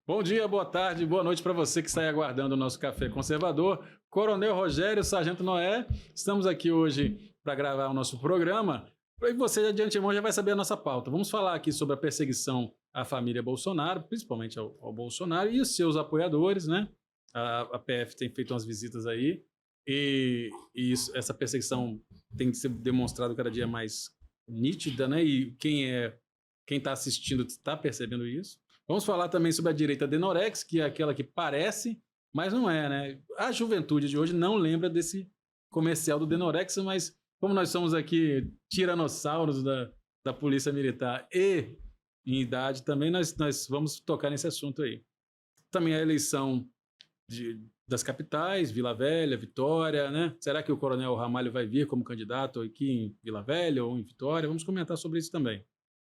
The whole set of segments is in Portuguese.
Bom dia, boa tarde, boa noite para você que está aí aguardando o nosso Café Conservador. Coronel Rogério, Sargento Noé, estamos aqui hoje para gravar o nosso programa. E você, de antemão, já vai saber a nossa pauta. Vamos falar aqui sobre a perseguição à família Bolsonaro, principalmente ao Bolsonaro e os seus apoiadores, né? A PF tem feito umas visitas aí e essa perseguição tem que ser demonstrada cada dia mais nítida, né? E quem está assistindo está percebendo isso. Vamos falar também sobre a direita Denorex, que é aquela que parece, mas não é, né? A juventude de hoje não lembra desse comercial do Denorex, mas como nós somos aqui tiranossauros da Polícia Militar e em idade também, nós vamos tocar nesse assunto aí. Também a eleição das capitais, Vila Velha, Vitória, né? Será que o Coronel Ramalho vai vir como candidato aqui em Vila Velha ou em Vitória? Vamos comentar sobre isso também.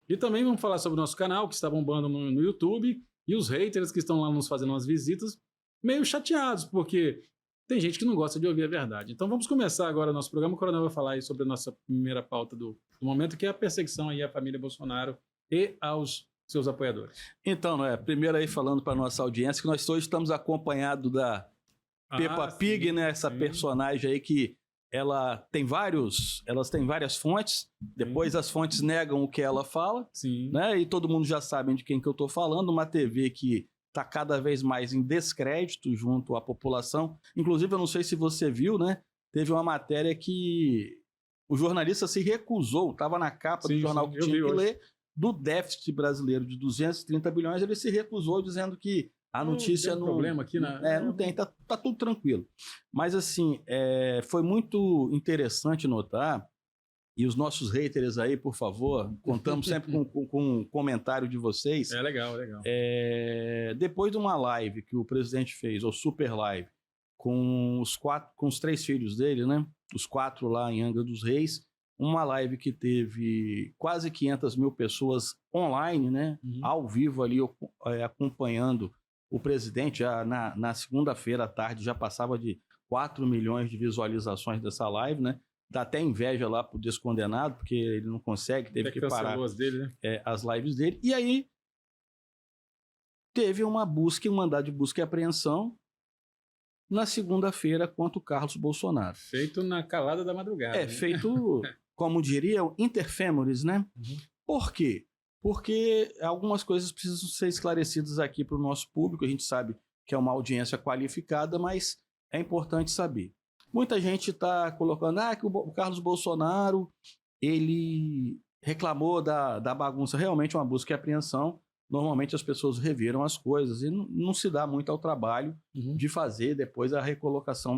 E também vamos falar sobre o nosso canal, que está bombando no YouTube, e os haters que estão lá nos fazendo umas visitas, meio chateados, porque tem gente que não gosta de ouvir a verdade. Então vamos começar agora o nosso programa. O Coronel vai falar aí sobre a nossa primeira pauta do momento, que é a perseguição aí à família Bolsonaro e aos seus apoiadores. Então, primeiro aí falando para a nossa audiência, que nós hoje estamos acompanhados da Peppa Pig, né? Essa personagem aí que elas têm várias fontes, depois as fontes negam o que ela fala, né? E todo mundo já sabe de quem que eu estou falando, uma TV que está cada vez mais em descrédito junto à população. Inclusive, eu não sei se você viu, né? Teve uma matéria que o jornalista se recusou, estava na capa do jornal que tinha que ler, do déficit brasileiro de 230 bilhões, ele se recusou dizendo que a notícia não tem problema aqui, né? Não tem, tá tudo tranquilo. Mas assim, foi muito interessante notar, e os nossos haters aí, por favor, contamos sempre com um comentário de vocês. É legal. Depois de uma live que o presidente fez, ou super live, com os 3 filhos dele, né? Os 4 lá em Angra dos Reis, uma live que teve quase 500 mil pessoas online, né? Ao vivo ali, acompanhando o presidente. Já na segunda-feira à tarde já passava de 4 milhões de visualizações dessa live, né? Dá até inveja lá pro descondenado, porque ele não consegue, teve que parar as lives dele. E aí teve uma busca, um mandado de busca e apreensão na segunda-feira contra o Carlos Bolsonaro. Feito na calada da madrugada. Né? Feito, como diriam, interfêmores, né? Por quê? Porque algumas coisas precisam ser esclarecidas aqui para o nosso público. A gente sabe que é uma audiência qualificada, mas é importante saber. Muita gente está colocando que o Carlos Bolsonaro ele reclamou da bagunça. Realmente, uma busca e apreensão. Normalmente as pessoas reviram as coisas e não se dá muito ao trabalho de fazer depois a recolocação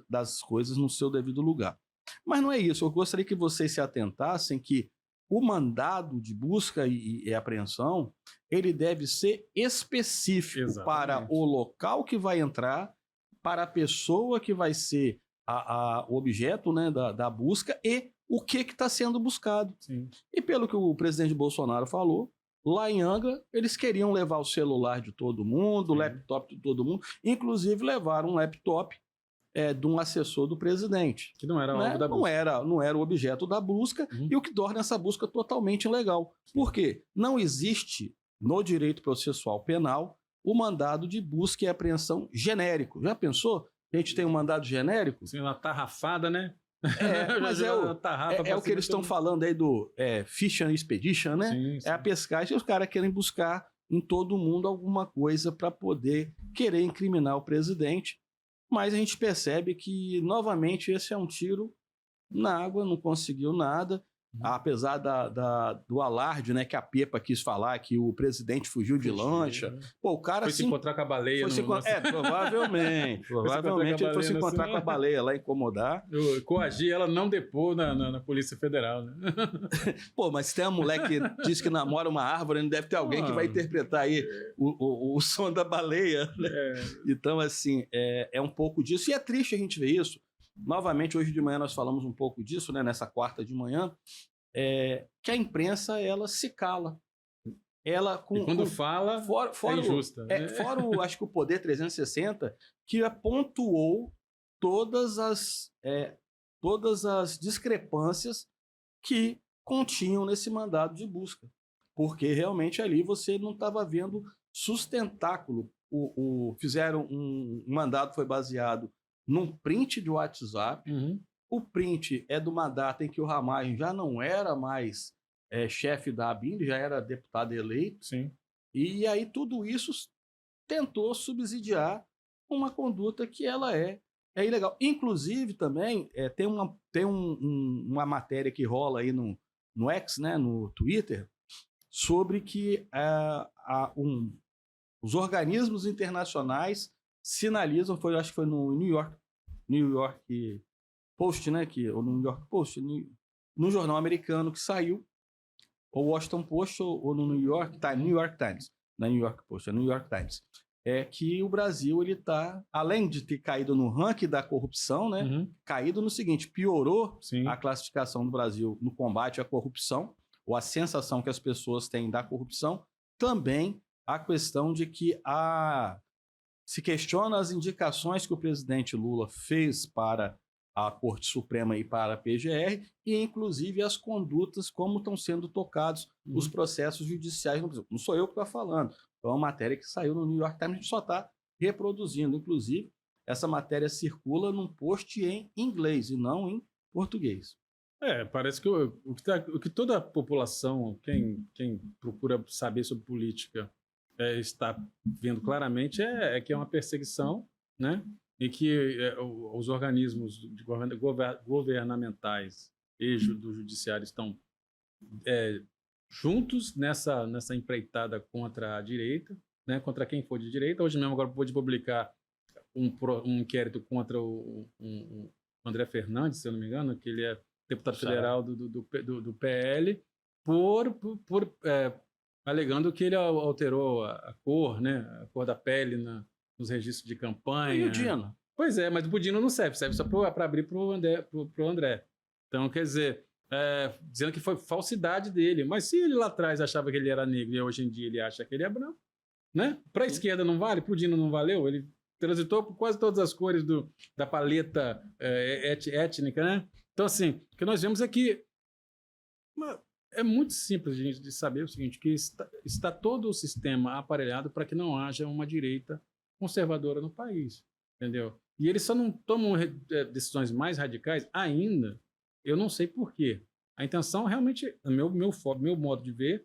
das coisas no seu devido lugar. Mas não é isso. Eu gostaria que vocês se atentassem que o mandado de busca e apreensão, ele deve ser específico para o local que vai entrar, para a pessoa que vai ser o objeto, né, da busca e o que está sendo buscado. Sim. E pelo que o presidente Bolsonaro falou, lá em Angra, eles queriam levar o celular de todo mundo, o laptop de todo mundo, inclusive levaram um laptop de um assessor do presidente. Que não era alvo da busca. Não era o objeto da busca, e o que torna essa busca totalmente ilegal. Por quê? Não existe no direito processual penal o mandado de busca e apreensão genérico. Já pensou? A gente tem um mandado genérico? Sim, uma tarrafada, né? Mas é o que eles estão falando aí do Fish and Expedition, né? Sim. É a pescagem, e os caras querem buscar em todo mundo alguma coisa para poder querer incriminar o presidente. Mas a gente percebe que, novamente, esse é um tiro na água, não conseguiu nada. Apesar do alarde, né, que a Peppa quis falar, que o presidente fugiu de lancha. Pô, o cara foi se encontrar com a baleia. Provavelmente. Provavelmente ele foi se encontrar com a baleia lá, incomodar. Coagir ela não depor na Polícia Federal, né? Pô, mas se tem uma mulher que diz que namora uma árvore, não deve ter alguém que vai interpretar aí o som da baleia, né? Então, assim, é um pouco disso. E é triste a gente ver isso. Novamente, hoje de manhã nós falamos um pouco disso, né, nessa quarta de manhã, que a imprensa, ela se cala. Ela quando fala, é injusta. Fora acho que o Poder 360, que pontuou todas as discrepâncias que continham nesse mandado de busca. Porque realmente ali você não estava vendo sustentáculo. Fizeram um mandato, foi baseado num print de WhatsApp. O print é de uma data em que o Ramagem já não era mais chefe da ABIN, ele já era deputado eleito. Sim. E aí tudo isso tentou subsidiar uma conduta que ela é ilegal. Inclusive também tem uma matéria que rola aí no X, né, no Twitter, sobre que os organismos internacionais sinalizam, acho que foi no New York Post, né, ou no New York Post, no jornal americano que saiu, ou Washington Post ou no New York Times, na New York Post, é New York Times, que o Brasil ele está, além de ter caído no ranking da corrupção, né, caído no seguinte, piorou a classificação do Brasil no combate à corrupção, ou a sensação que as pessoas têm da corrupção, também a questão de que se questiona as indicações que o presidente Lula fez para a Corte Suprema e para a PGR, e inclusive as condutas, como estão sendo tocados os processos judiciais no Brasil. Não sou eu que estou falando, é uma matéria que saiu no New York Times, a gente só está reproduzindo. Inclusive, essa matéria circula num post em inglês e não em português. Parece que o que toda a população, quem procura saber sobre política, está vendo claramente que é uma perseguição, né? E que os organismos governamentais e do judiciário estão juntos nessa empreitada contra a direita, né? Contra quem for de direita. Hoje mesmo agora pude publicar um inquérito contra o André Fernandes, se eu não me engano, que ele é deputado federal do PL, alegando que ele alterou a cor, né? A cor da pele nos registros de campanha. E o Dino? Pois é, mas o Dino não serve só para abrir para o André. Então, quer dizer, dizendo que foi falsidade dele. Mas se ele lá atrás achava que ele era negro e hoje em dia ele acha que ele é branco, né? Para a esquerda não vale, para o Dino não valeu, ele transitou por quase todas as cores da paleta étnica, né? Então, assim, o que nós vemos é que é muito simples de saber o seguinte, que está todo o sistema aparelhado para que não haja uma direita conservadora no país, entendeu? E eles só não tomam decisões mais radicais ainda, eu não sei por quê. A intenção realmente, meu modo de ver,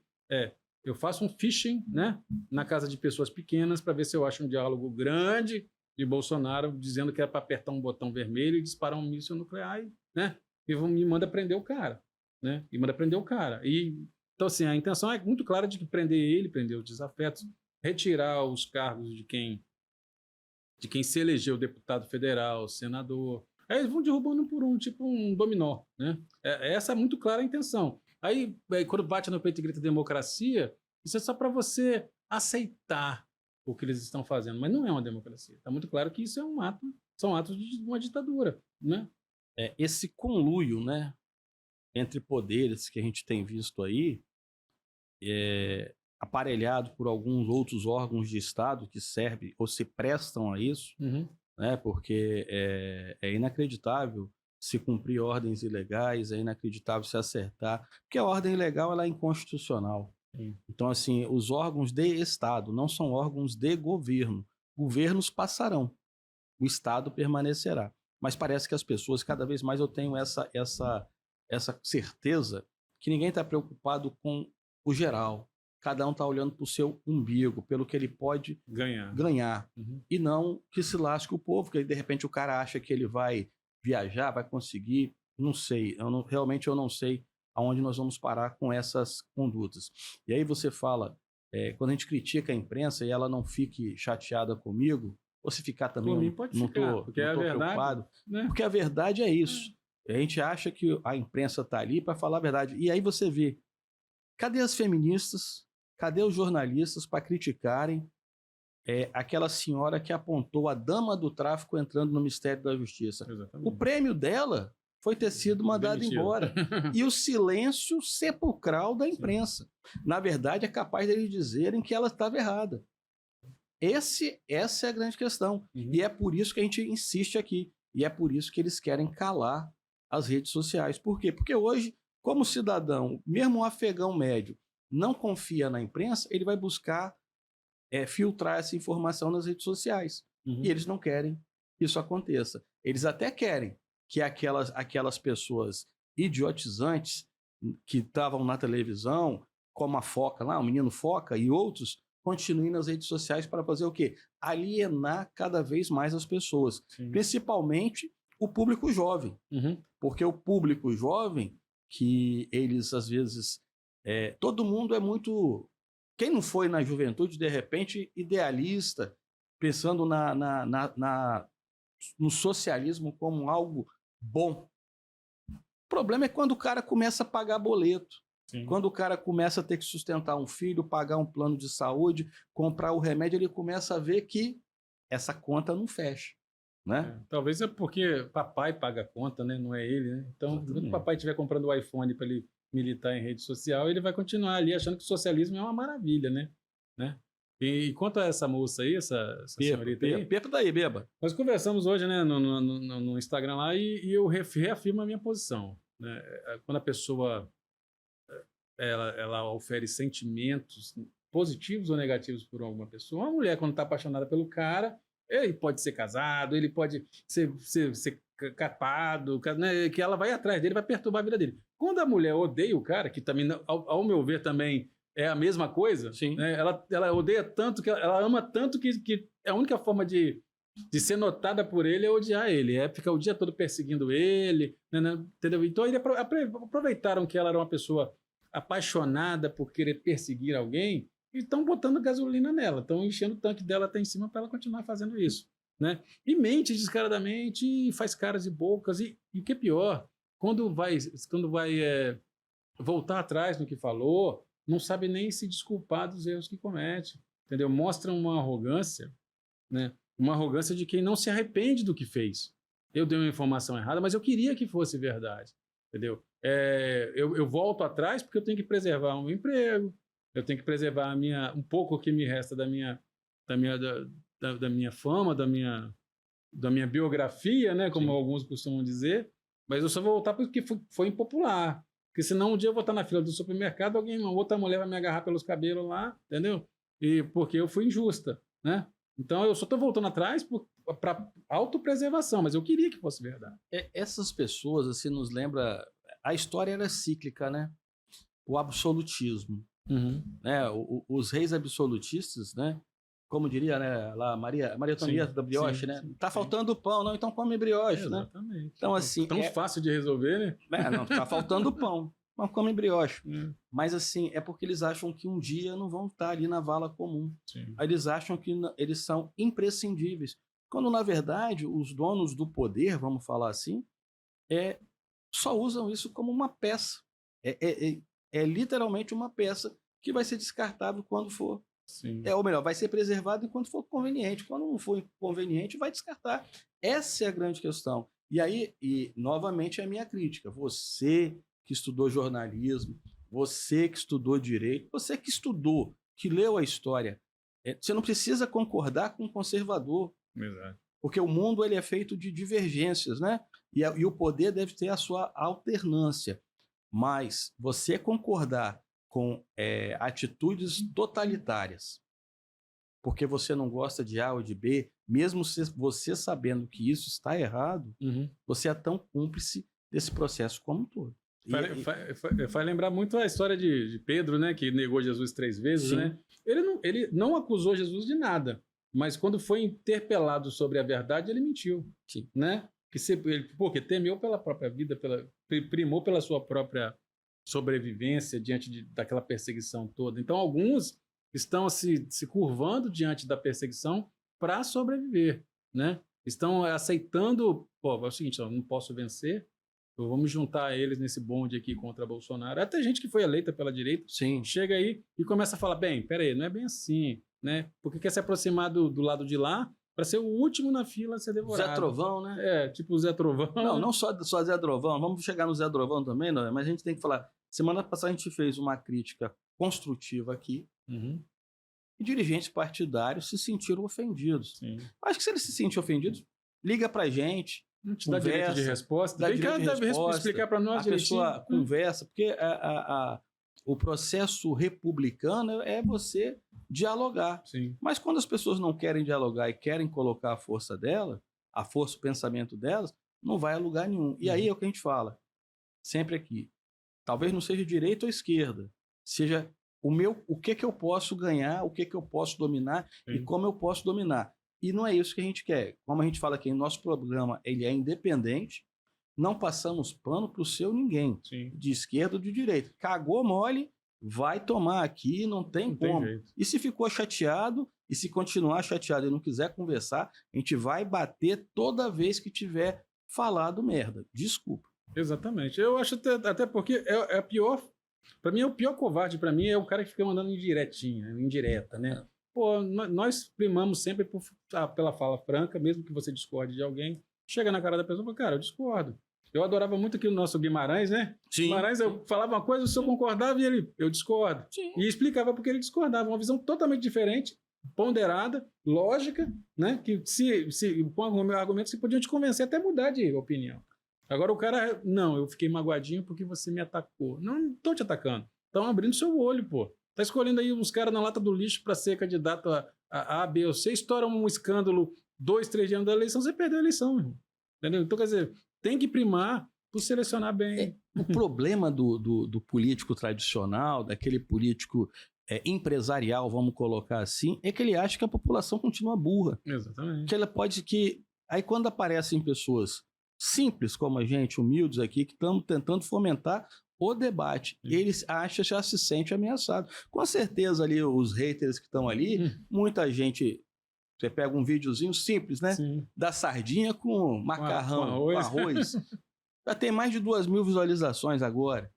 eu faço um phishing, né, na casa de pessoas pequenas para ver se eu acho um diálogo grande de Bolsonaro dizendo que é para apertar um botão vermelho e disparar um míssil nuclear, né? E me manda prender o cara, né? E manda prender o cara. Então, assim, a intenção é muito clara de que prender os desafetos, retirar os cargos de quem se elegeu deputado federal, senador. Aí eles vão derrubando um por um, tipo um dominó, né? Essa é muito clara a intenção. Aí quando bate no peito e grita democracia, isso é só para você aceitar o que eles estão fazendo, mas não é uma democracia. Está muito claro que isso são atos de uma ditadura, né? Esse conluio, né, entre poderes que a gente tem visto aí, aparelhado por alguns outros órgãos de Estado que servem ou se prestam a isso, né, porque é inacreditável se cumprir ordens ilegais, é inacreditável se acertar, porque a ordem ilegal ela é inconstitucional. Então, assim, os órgãos de Estado não são órgãos de governo. Governos passarão, o Estado permanecerá. Mas parece que as pessoas, cada vez mais eu tenho essa certeza que ninguém está preocupado com o geral. Cada um está olhando para o seu umbigo, pelo que ele pode ganhar. E não que se lasque o povo, que de repente o cara acha que ele vai viajar, vai conseguir, não sei. Realmente eu não sei aonde nós vamos parar com essas condutas. E aí você fala, quando a gente critica a imprensa e ela não fique chateada comigo, ou se ficar também, não estou preocupado, né? Porque a verdade é isso. A gente acha que a imprensa está ali para falar a verdade. E aí você vê, cadê as feministas? Cadê os jornalistas para criticarem aquela senhora que apontou a dama do tráfico entrando no Ministério da Justiça? Exatamente. O prêmio dela foi ter sido mandado embora. E o silêncio sepulcral da imprensa. Na verdade, é capaz deles dizerem que ela estava errada. Essa é a grande questão. E é por isso que a gente insiste aqui. E é por isso que eles querem calar as redes sociais. Por quê? Porque hoje, como cidadão, mesmo um afegão médio, não confia na imprensa, ele vai buscar filtrar essa informação nas redes sociais. Uhum. E eles não querem que isso aconteça. Eles até querem que aquelas pessoas idiotizantes que estavam na televisão, como a Foca lá, o menino Foca e outros, continuem nas redes sociais para fazer o quê? Alienar cada vez mais as pessoas. Sim. Principalmente o público jovem. Uhum. Porque o público jovem, que eles às vezes... todo mundo é muito... Quem não foi na juventude, de repente, idealista, pensando no socialismo como algo bom. O problema é quando o cara começa a pagar boleto. Sim. Quando o cara começa a ter que sustentar um filho, pagar um plano de saúde, comprar o remédio, ele começa a ver que essa conta não fecha, né? Talvez é porque papai paga a conta, né? Não é ele, né? Então, quando o papai estiver comprando o iPhone para ele militar em rede social, ele vai continuar ali achando que o socialismo é uma maravilha, né? E quanto a essa moça aí, essa senhorita aí... Beba daí, beba. Nós conversamos hoje, né, no Instagram lá e eu reafirmo a minha posição, né? Quando a pessoa ela ofere sentimentos positivos ou negativos por alguma pessoa, uma mulher, quando está apaixonada pelo cara, ele pode ser casado, ele pode ser capado, né, que ela vai atrás dele, vai perturbar a vida dele. Quando a mulher odeia o cara, que também, ao meu ver, também é a mesma coisa, né, ela odeia tanto, ela ama tanto que a única forma de ser notada por ele é odiar ele, ficar o dia todo perseguindo ele, né, entendeu? Então eles aproveitaram que ela era uma pessoa apaixonada por querer perseguir alguém e estão botando gasolina nela, estão enchendo o tanque dela até em cima para ela continuar fazendo isso, né? E mente descaradamente e faz caras e bocas e o que é pior, quando vai voltar atrás no que falou, não sabe nem se desculpar dos erros que comete, entendeu? Mostra uma arrogância, né? Uma arrogância de quem não se arrepende do que fez. Eu dei uma informação errada, mas eu queria que fosse verdade, entendeu? Eu volto atrás porque eu tenho que preservar o meu emprego, eu tenho que preservar um pouco que me resta da minha fama, da minha biografia, né, como alguns costumam dizer, mas eu só vou voltar porque foi impopular, porque senão um dia eu vou estar na fila do supermercado, outra mulher vai me agarrar pelos cabelos lá, entendeu? E porque eu fui injusta, né? Então eu só estou voltando atrás para autopreservação, mas eu queria que fosse verdade. Essas pessoas, assim, nos lembra... A história era cíclica, né? O absolutismo. Uhum. Né? Os reis absolutistas, né? Como diria, né, lá Maria Antonieta da brioche, né? Tá faltando pão, não, então come brioche, né? Exatamente. Então, assim... Tão fácil de resolver, né? Não, tá faltando pão, mas come brioche. Mas, assim, é porque eles acham que um dia não vão estar ali na vala comum. Sim. Eles acham que eles são imprescindíveis. Quando, na verdade, os donos do poder, vamos falar assim, só usam isso como uma peça. É literalmente uma peça que vai ser descartável quando for. Sim. Ou melhor, vai ser preservado enquanto for conveniente. Quando não for conveniente, vai descartar. Essa é a grande questão. E aí, novamente, é a minha crítica. Você que estudou jornalismo, você que estudou direito, você que estudou, que leu a história, você não precisa concordar com o conservador. Exato. Porque o mundo ele é feito de divergências, né? E o poder deve ter a sua alternância. Mas você concordar com atitudes totalitárias, porque você não gosta de A ou de B, mesmo você sabendo que isso está errado, você é tão cúmplice desse processo como um todo. Faz lembrar muito a história de Pedro, né? Que negou Jesus 3 vezes, Sim. né? Ele não acusou Jesus de nada, mas quando foi interpelado sobre a verdade, ele mentiu. Sim. Né? Porque temeu pela própria vida, primou pela sua própria sobrevivência diante daquela perseguição toda. Então, alguns estão se curvando diante da perseguição para sobreviver, né? Estão aceitando, é o seguinte, eu não posso vencer, vamos juntar a eles nesse bonde aqui contra Bolsonaro. Até gente que foi eleita pela direita, Sim. chega aí e começa a falar, peraí, não é bem assim, né? Porque quer se aproximar do lado de lá para ser o último na fila a ser devorado. Zé Trovão, né? Tipo o Zé Trovão. Não só Zé Trovão, vamos chegar no Zé Trovão também, não, mas a gente tem que falar. Semana passada a gente fez uma crítica construtiva aqui e dirigentes partidários se sentiram ofendidos. Sim. Acho que se eles se sentem ofendidos, liga pra gente. Não te dá direito de resposta. Dá direito de resposta, explicar para nós a pessoa conversa, porque o processo republicano é você dialogar. Sim. Mas quando as pessoas não querem dialogar e querem colocar a força dela, a força, o pensamento delas, não vai a lugar nenhum. E aí é o que a gente fala, sempre aqui. Talvez não seja direita ou esquerda, seja o que eu posso ganhar, o que eu posso dominar e como eu posso dominar. E não é isso que a gente quer. Como a gente fala aqui, nosso programa ele é independente, não passamos pano para o seu ninguém, Sim. de esquerda ou de direita. Cagou mole, vai tomar aqui, não tem como. E se ficou chateado, e se continuar chateado e não quiser conversar, a gente vai bater toda vez que tiver falado merda. Desculpa. Exatamente. Eu acho até porque é a pior. Para mim, é o pior covarde. Para mim, é o cara que fica mandando indireta, né? Pô, nós primamos sempre pela fala franca, mesmo que você discorde de alguém. Chega na cara da pessoa e fala, cara, eu discordo. Eu adorava muito aqui o nosso Guimarães, né? Sim. Guimarães, eu falava uma coisa, o senhor concordava e eu discordo. Sim. E explicava porque ele discordava. Uma visão totalmente diferente, ponderada, lógica, né? Que com argumentos que podiam te convencer até mudar de opinião. Agora o cara, não, eu fiquei magoadinho porque você me atacou. Não estou te atacando. Estão abrindo seu olho, pô. Tá escolhendo aí uns caras na lata do lixo para ser candidato a B ou C. Estoura um escândalo 2, 3 dias da eleição, você perdeu a eleição, irmão. Entendeu? Então, quer dizer, tem que primar por selecionar bem. O problema do político tradicional, daquele político empresarial, vamos colocar assim, é que ele acha que a população continua burra. Exatamente. Que ela aí quando aparecem pessoas simples como a gente, humildes aqui, que estamos tentando fomentar o debate, eles acham, já se sente ameaçado. Com certeza ali os haters que estão ali, muita gente, você pega um videozinho simples, né? Sim. Da sardinha com macarrão, com arroz. Já tem mais de 2.000 visualizações agora.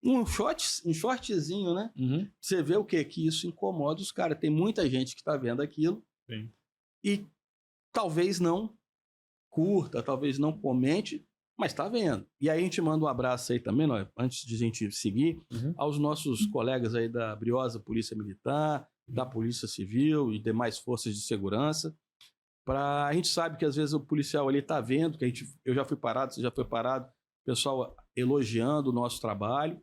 Um shortzinho, né? Você vê o quê? Que isso incomoda os caras. Tem muita gente que está vendo aquilo. Sim. E talvez não curta, talvez não comente, mas está vendo. E aí a gente manda um abraço aí também, antes de a gente seguir, aos nossos colegas aí da Briosa Polícia Militar, da Polícia Civil e demais forças de segurança. A gente sabe que às vezes o policial ali está vendo, que eu já fui parado, você já foi parado, o pessoal elogiando o nosso trabalho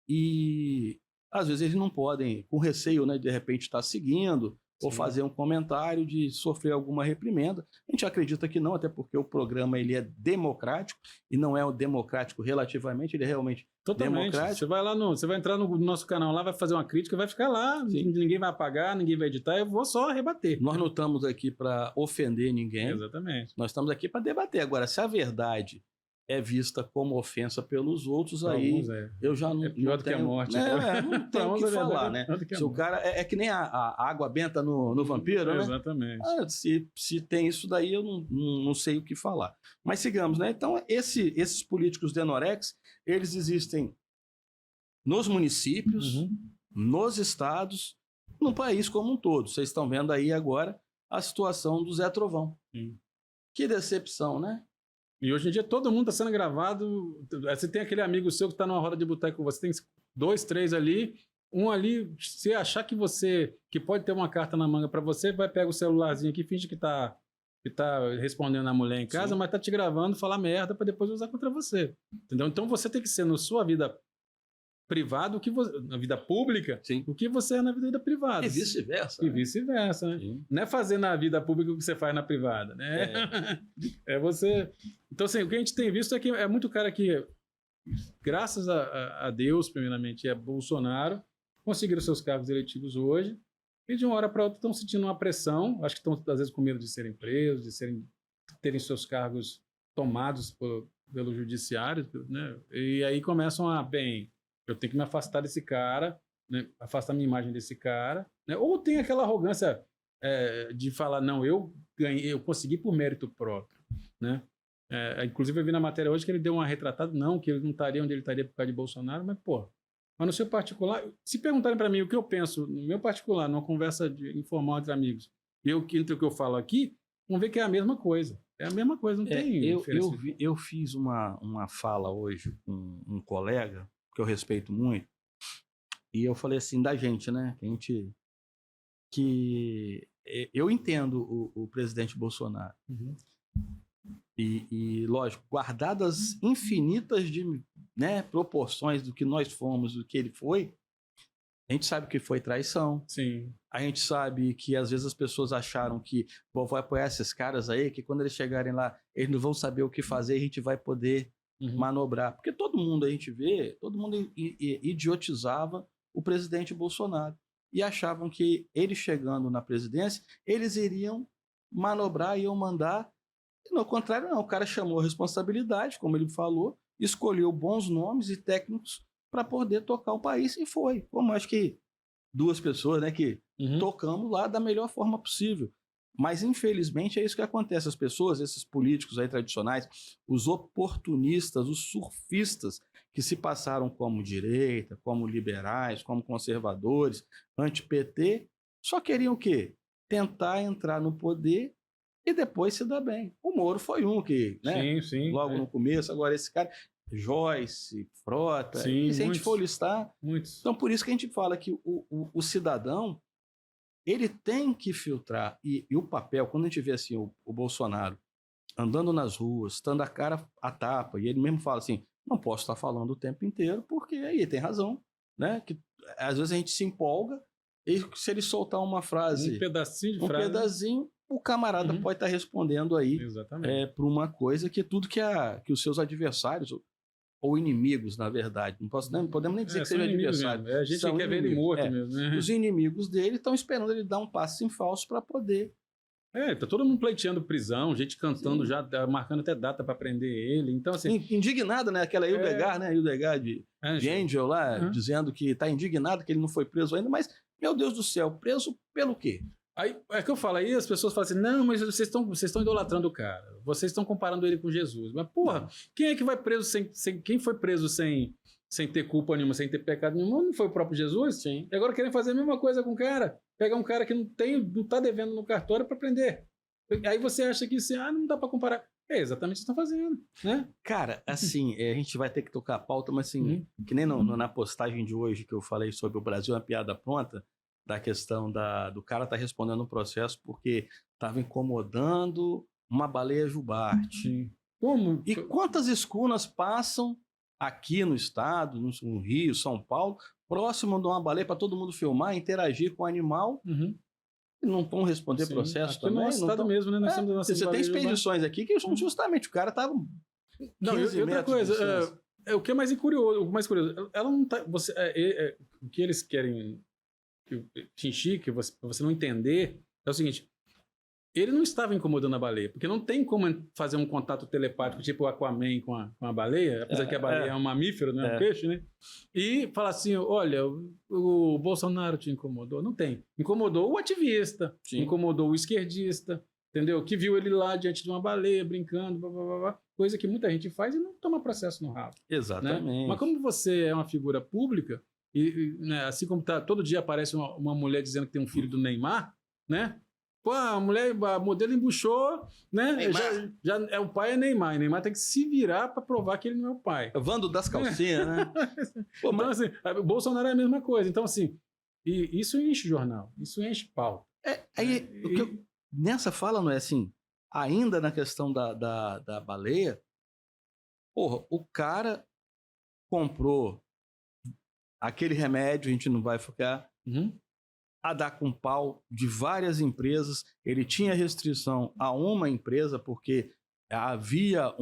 e às vezes eles não podem, com receio, né, de repente estar seguindo ou fazer um comentário de sofrer alguma reprimenda. A gente acredita que não, até porque o programa ele é democrático e não é o democrático relativamente, ele é realmente totalmente democrático. Você vai lá você vai entrar no nosso canal lá, vai fazer uma crítica, vai ficar lá, ninguém vai apagar, ninguém vai editar, eu vou só rebater. Nós não estamos aqui para ofender ninguém. Exatamente. Nós estamos aqui para debater. Agora, se a verdade é vista como ofensa pelos outros, aí eu já não. É pior do que a morte. Não tem o que falar, né? Se o cara é que nem a água benta no vampiro, né? Exatamente. Se tem isso daí, eu não sei o que falar. Mas sigamos, né? Então, esses políticos denorex, eles existem nos municípios, nos estados, no país como um todo. Vocês estão vendo aí agora a situação do Zé Trovão. Que decepção, né? E hoje em dia todo mundo está sendo gravado. Você tem aquele amigo seu que está numa roda de boteco com você, tem 2, 3 ali. Um ali, se achar que pode ter uma carta na manga para você, vai pegar o celularzinho aqui, finge que tá respondendo a mulher em casa, mas tá te gravando, falar merda para depois usar contra você. Entendeu? Então você tem que ser na sua vida privada, na vida pública, o que você é na vida privada. E vice-versa. E vice-versa, né? Não é fazer na vida pública o que você faz na privada, né? É você... Então, assim, o que a gente tem visto é que é muito cara que, graças a Deus, primeiramente, é Bolsonaro, conseguiram seus cargos eletivos hoje e de uma hora para outra estão sentindo uma pressão, acho que estão, às vezes, com medo de serem presos, de terem seus cargos tomados pelo judiciário, né? E aí começam eu tenho que me afastar desse cara, né? Afastar minha imagem desse cara, né? Ou tem aquela arrogância de falar, não, eu consegui por mérito próprio, né? Inclusive eu vi na matéria hoje que ele deu uma retratada, não, que ele não estaria onde ele estaria por causa de Bolsonaro, mas no seu particular, se perguntarem para mim o que eu penso no meu particular, numa conversa informal entre amigos, entre o que eu falo aqui, vão ver que é a mesma coisa. É a mesma coisa, não tem diferença. Eu fiz uma fala hoje com um colega que eu respeito muito, e eu falei assim, da gente, né? Que eu entendo o presidente Bolsonaro. E, lógico, guardadas infinitas de proporções do que nós fomos, do que ele foi, A gente sabe que foi traição. Sim. A gente sabe que às vezes as pessoas acharam que vou apoiar esses caras aí, que quando eles chegarem lá, eles não vão saber o que fazer e a gente vai poder manobrar. Porque todo mundo a gente vê, todo mundo idiotizava o presidente Bolsonaro. E achavam que ele chegando na presidência, eles iriam manobrar, iam mandar. E no contrário, não. O cara chamou a responsabilidade, como ele falou, escolheu bons nomes e técnicos para poder tocar o país e foi. Como acho que duas pessoas, né, que tocamos lá da melhor forma possível. Mas, infelizmente, é isso que acontece. As pessoas, esses políticos aí tradicionais, os oportunistas, os surfistas, que se passaram como direita, como liberais, como conservadores, anti-PT, só queriam o quê? Tentar entrar no poder e depois se dar bem. O Moro foi um que, né, logo no começo, agora esse cara, Joyce, Frota, e se a gente for listar... Muitos. Então, por isso que a gente fala que o cidadão, ele tem que filtrar, e o papel, quando a gente vê assim, o Bolsonaro andando nas ruas, estando a cara a tapa, e ele mesmo fala assim, não posso estar falando o tempo inteiro, porque aí tem razão, né? Que às vezes a gente se empolga, e se ele soltar uma frase... Um pedacinho de frase. Pedacinho, o camarada pode estar respondendo aí por uma coisa que tudo que os seus adversários... ou inimigos, na verdade. Não podemos nem dizer que seja adversário. A gente quer ver ele morto mesmo. Né? Os inimigos dele estão esperando ele dar um passo em falso para poder. Tá todo mundo pleiteando prisão, gente cantando já, marcando até data para prender ele. Então, assim... Indignado, né? Aquela Hildegard, né? Hildegard de Angel lá, dizendo que está indignado que ele não foi preso ainda, mas, meu Deus do céu, preso pelo quê? Aí é que eu falo, aí as pessoas falam assim, não, mas vocês estão idolatrando o cara, vocês estão comparando ele com Jesus. Mas, porra, quem é que vai preso quem foi preso sem ter culpa nenhuma, sem ter pecado nenhum? Não foi o próprio Jesus? Sim. E agora querem fazer a mesma coisa com o cara. Pegar um cara que não tá devendo no cartório para prender. Aí você acha que não dá para comparar. É exatamente o que estão fazendo, né? Cara, assim, a gente vai ter que tocar a pauta, mas assim, que nem na postagem de hoje que eu falei sobre o Brasil, uma piada pronta, da questão do cara tá respondendo um processo porque estava incomodando uma baleia jubarte. Sim. Como? E quantas escunas passam aqui no estado, no Rio, São Paulo, próximo de uma baleia para todo mundo filmar, interagir com o animal e não estão responder processo aqui também? No nosso estado mesmo, né? Você tem expedições aqui que justamente o cara estava... Não, e outra coisa, o que é mais curioso, ela não tá... o que eles querem... Xinxi, que você não entender, é o seguinte, ele não estava incomodando a baleia, porque não tem como fazer um contato telepático, tipo o Aquaman com a baleia, apesar que a baleia é um mamífero, não é um peixe, né? E falar assim, olha, o Bolsonaro te incomodou. Não tem. Incomodou o ativista, incomodou o esquerdista, entendeu? Que viu ele lá diante de uma baleia, brincando, blá, blá, blá, blá, coisa que muita gente faz e não toma processo no rabo. Exatamente. Né? Mas como você é uma figura pública, né, assim como todo dia aparece uma mulher dizendo que tem um filho do Neymar, né? Pô, a modelo embuchou, né? Já o pai é Neymar, e Neymar tem que se virar para provar que ele não é o pai. Vando das calcinhas, né? Pô, então, assim, o Bolsonaro é a mesma coisa. Então, assim, isso enche jornal, isso enche pau. Nessa fala, não é assim, ainda na questão da baleia, porra, o cara comprou aquele remédio, a gente não vai ficar a dar com pau de várias empresas. Ele tinha restrição a uma empresa porque havia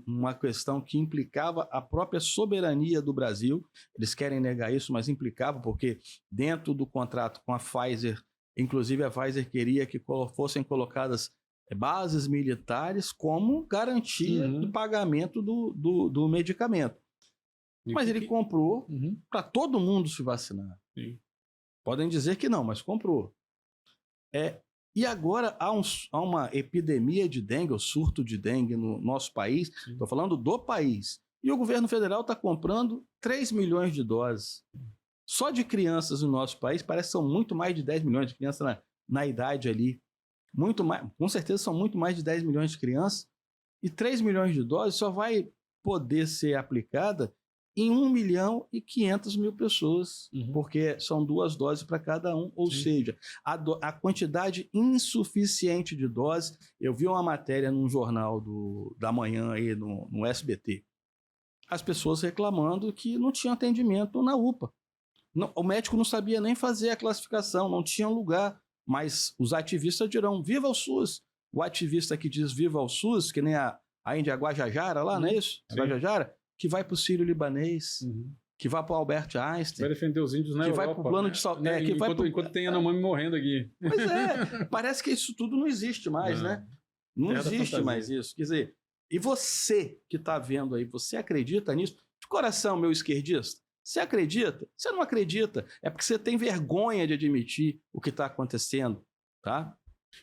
uma questão que implicava a própria soberania do Brasil. Eles querem negar isso, mas implicava porque dentro do contrato com a Pfizer, inclusive a Pfizer queria que fossem colocadas bases militares como garantia do pagamento do medicamento. Mas ele comprou para todo mundo se vacinar. Sim. Podem dizer que não, mas comprou. E agora há uma epidemia de dengue, ou surto de dengue no nosso país. Estou falando do país. E o governo federal está comprando 3 milhões de doses. Só de crianças no nosso país, parece que são muito mais de 10 milhões de crianças na idade ali. Muito mais, com certeza são muito mais de 10 milhões de crianças. E 3 milhões de doses só vai poder ser aplicada em 1.500.000 pessoas, porque são 2 doses para cada um, ou seja, a quantidade insuficiente de doses. Eu vi uma matéria num jornal da manhã aí no SBT, as pessoas reclamando que não tinha atendimento na UPA. O médico não sabia nem fazer a classificação, não tinha lugar. Mas os ativistas dirão, viva o SUS. O ativista que diz viva o SUS, que nem a Índia Guajajara lá, não é isso? Guajajara, que vai para o Sírio-Libanês, que vai para o Albert Einstein. Vai defender os índios na que Europa. Vai para o plano de saúde. Enquanto tem Yanomami morrendo aqui. Pois é, parece que isso tudo não existe mais, né? Não existe mais isso. Quer dizer, e você que está vendo aí, você acredita nisso? De coração, meu esquerdista, você acredita? Você não acredita. É porque você tem vergonha de admitir o que está acontecendo, tá?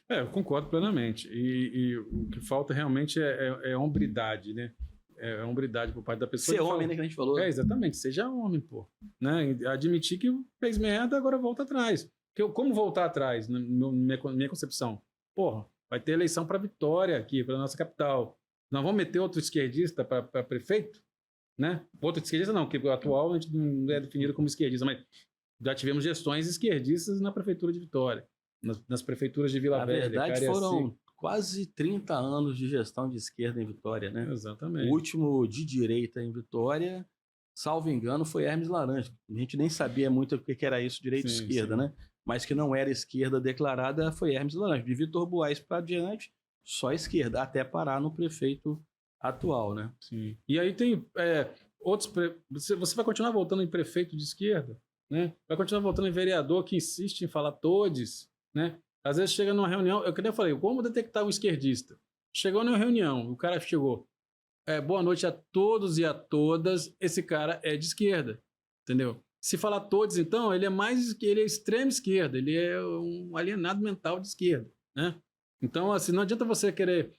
Eu concordo plenamente. E o que falta realmente é hombridade, né? É hombridade por parte da pessoa. Ser homem, né, que a gente falou. Exatamente. Seja homem, pô. Né? Admitir que fez merda, agora volta atrás. Como voltar atrás, na minha concepção? Porra, vai ter eleição para Vitória aqui, para nossa capital. Nós vamos meter outro esquerdista para prefeito? Né? Outro esquerdista não, porque o atual a gente não é definido como esquerdista, mas já tivemos gestões esquerdistas na prefeitura de Vitória, nas prefeituras de Vila Velha. Na verdade, foram quase 30 anos de gestão de esquerda em Vitória, né? Exatamente. O último de direita em Vitória, salvo engano, foi Hermes Laranja. A gente nem sabia muito o que era isso, direita e esquerda, né? Mas que não era esquerda declarada, foi Hermes Laranja. De Vitor Buarque para adiante, só esquerda, até parar no prefeito atual, né? Sim. E aí tem outros... Você vai continuar voltando em prefeito de esquerda, né? Vai continuar voltando em vereador que insiste em falar todes, né? Às vezes chega numa reunião, eu nem falei, como detectar um esquerdista? Chegou numa reunião, o cara chegou, boa noite a todos e a todas, esse cara é de esquerda, entendeu? Se falar todos, então, ele é extrema esquerda, ele é um alienado mental de esquerda, né? Então, assim, não adianta você querer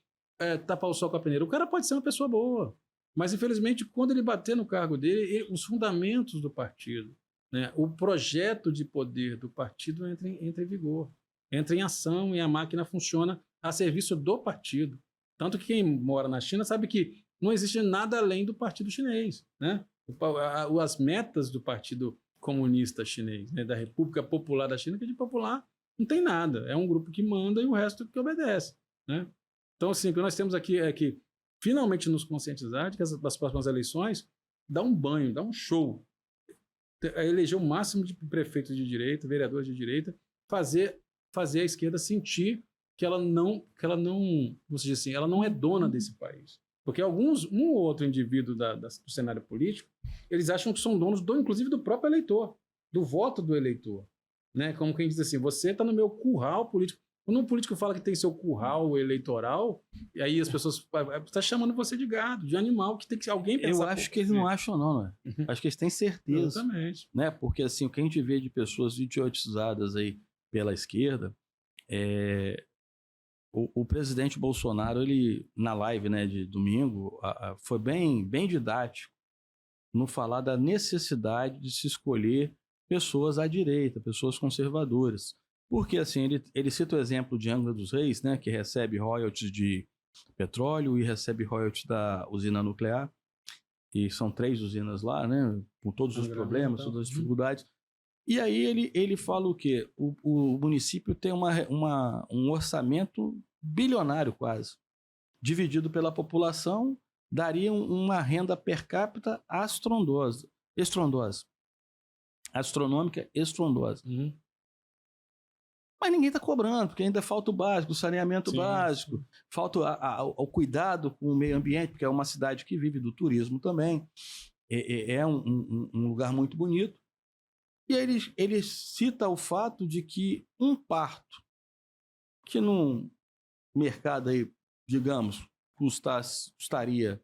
tapar o sol com a peneira. O cara pode ser uma pessoa boa, mas, infelizmente, quando ele bater no cargo dele, os fundamentos do partido, né, o projeto de poder do partido entra em vigor, entra em ação e a máquina funciona a serviço do partido. Tanto que quem mora na China sabe que não existe nada além do partido chinês, né? As metas do Partido Comunista Chinês, né, da República Popular da China, que de popular não tem nada. É um grupo que manda e o resto que obedece, né? Então, assim, o que nós temos aqui é que finalmente nos conscientizar de que as próximas eleições dá um banho, dá um show. Eleger o máximo de prefeitos de direita, vereadores de direita, fazer a esquerda sentir que ela não, vamos dizer assim, ela não é dona desse país. Porque um ou outro indivíduo do cenário político, eles acham que são donos, inclusive, do próprio eleitor, do voto do eleitor. Né? Como quem diz assim, você está no meu curral político. Quando um político fala que tem seu curral eleitoral, e aí as pessoas estão chamando você de gado, de animal, que tem que alguém pensar. Eu acho que eles não acham, não, né? Acho que eles têm certeza. Exatamente. Né? Porque assim, o que a gente vê de pessoas idiotizadas aí pela esquerda, o presidente Bolsonaro, ele, na live, né, de domingo, foi bem didático no falar da necessidade de se escolher pessoas à direita, pessoas conservadoras. Porque assim, ele cita o exemplo de Angra dos Reis, né, que recebe royalties de petróleo e recebe royalties da usina nuclear, e são 3 usinas lá, né, com todos os problemas, todas as dificuldades. E aí ele fala o quê? O município tem um orçamento bilionário quase, dividido pela população, daria uma renda per capita astronômica, estrondosa. Mas ninguém está cobrando, porque ainda falta o básico, o saneamento básico, falta o cuidado com o meio ambiente, porque é uma cidade que vive do turismo também, é um lugar muito bonito. E aí ele cita o fato de que um parto, que num mercado aí, digamos, custaria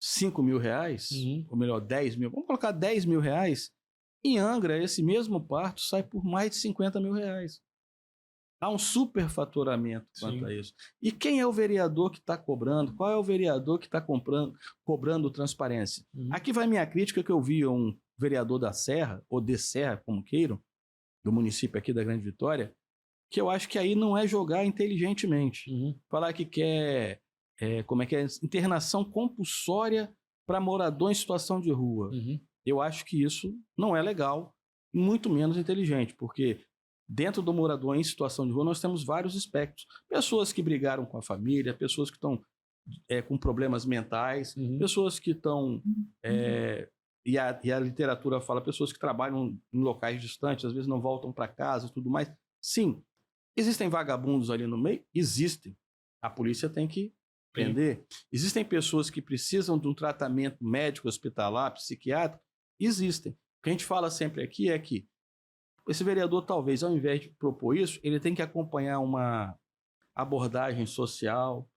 5 mil reais, ou melhor, 10 mil, vamos colocar 10 mil reais, em Angra, esse mesmo parto sai por mais de 50 mil reais. Há um superfaturamento quanto a isso. E quem é o vereador que está cobrando? Qual é o vereador que está cobrando transparência? Aqui vai minha crítica, que eu vi um vereador da Serra, ou de Serra, como queiram, do município aqui da Grande Vitória, que eu acho que aí não é jogar inteligentemente. Falar que quer, internação compulsória para morador em situação de rua. Eu acho que isso não é legal, muito menos inteligente, porque dentro do morador em situação de rua nós temos vários espectros. Pessoas que brigaram com a família, pessoas que estão com problemas mentais, pessoas que estão e a literatura fala, pessoas que trabalham em locais distantes, às vezes não voltam para casa e tudo mais. Sim, existem vagabundos ali no meio? Existem. A polícia tem que prender. Existem pessoas que precisam de um tratamento médico, hospitalar, psiquiátrico? Existem. O que a gente fala sempre aqui é que esse vereador, talvez, ao invés de propor isso, ele tem que acompanhar uma abordagem social,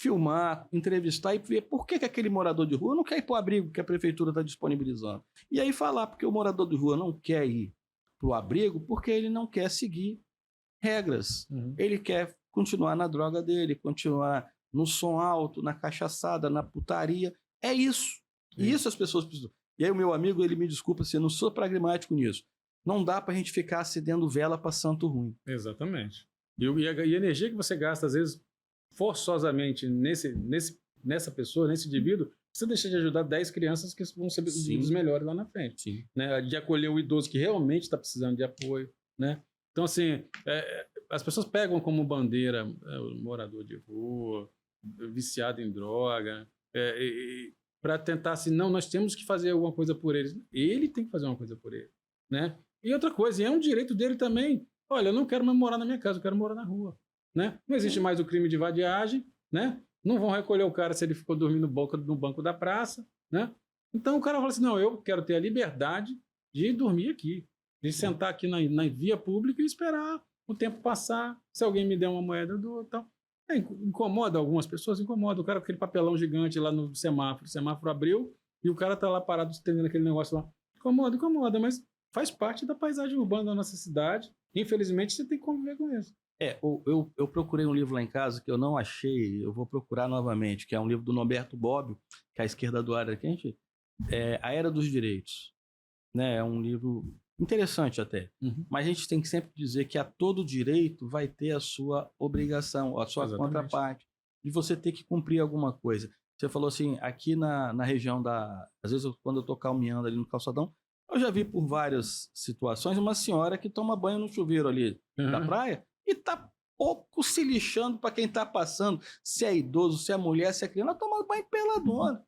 filmar, entrevistar e ver por que aquele morador de rua não quer ir para o abrigo que a prefeitura está disponibilizando. E aí falar porque o morador de rua não quer ir para o abrigo porque ele não quer seguir regras. Ele quer continuar na droga dele, continuar no som alto, na cachaçada, na putaria. É isso. E isso as pessoas precisam. E aí o meu amigo, ele me desculpa se eu não sou pragmático nisso. Não dá para a gente ficar acendendo vela para santo ruim. Exatamente. E a energia que você gasta, às vezes, forçosamente nessa pessoa, nesse indivíduo, você deixa de ajudar 10 crianças que vão ser os melhores lá na frente. Sim. Né? De acolher o idoso que realmente está precisando de apoio. Né? Então, assim, as pessoas pegam como bandeira o morador de rua, viciado em droga, para tentar assim, não, nós temos que fazer alguma coisa por eles. Ele tem que fazer uma coisa por ele. Né? E outra coisa, e é um direito dele também. Olha, eu não quero mais morar na minha casa, eu quero morar na rua. Né? Não existe mais o crime de vadiagem, né? Não vão recolher o cara se ele ficou dormindo no banco da praça. Né? Então o cara fala assim, não, eu quero ter a liberdade de dormir aqui, de sentar aqui na via pública e esperar o tempo passar, se alguém me der uma moeda, eu dou. Então, incomoda algumas pessoas, incomoda. O cara com aquele papelão gigante lá no semáforo, o semáforo abriu e o cara está lá parado estendendo aquele negócio lá. Incomoda, mas faz parte da paisagem urbana da nossa cidade. Infelizmente, você tem que conviver com isso. Eu procurei um livro lá em casa que eu não achei, eu vou procurar novamente, que é um livro do Norberto Bobbio, que é a esquerda do área quente, A Era dos Direitos. Né? É um livro interessante até, mas a gente tem que sempre dizer que a todo direito vai ter a sua obrigação, a sua contraparte, de você ter que cumprir alguma coisa. Você falou assim, aqui na região às vezes quando eu estou caminhando ali no calçadão, eu já vi por várias situações uma senhora que toma banho no chuveiro ali da praia e tá pouco se lixando para quem tá passando, se é idoso, se é mulher, se é criança, ela toma banho peladona.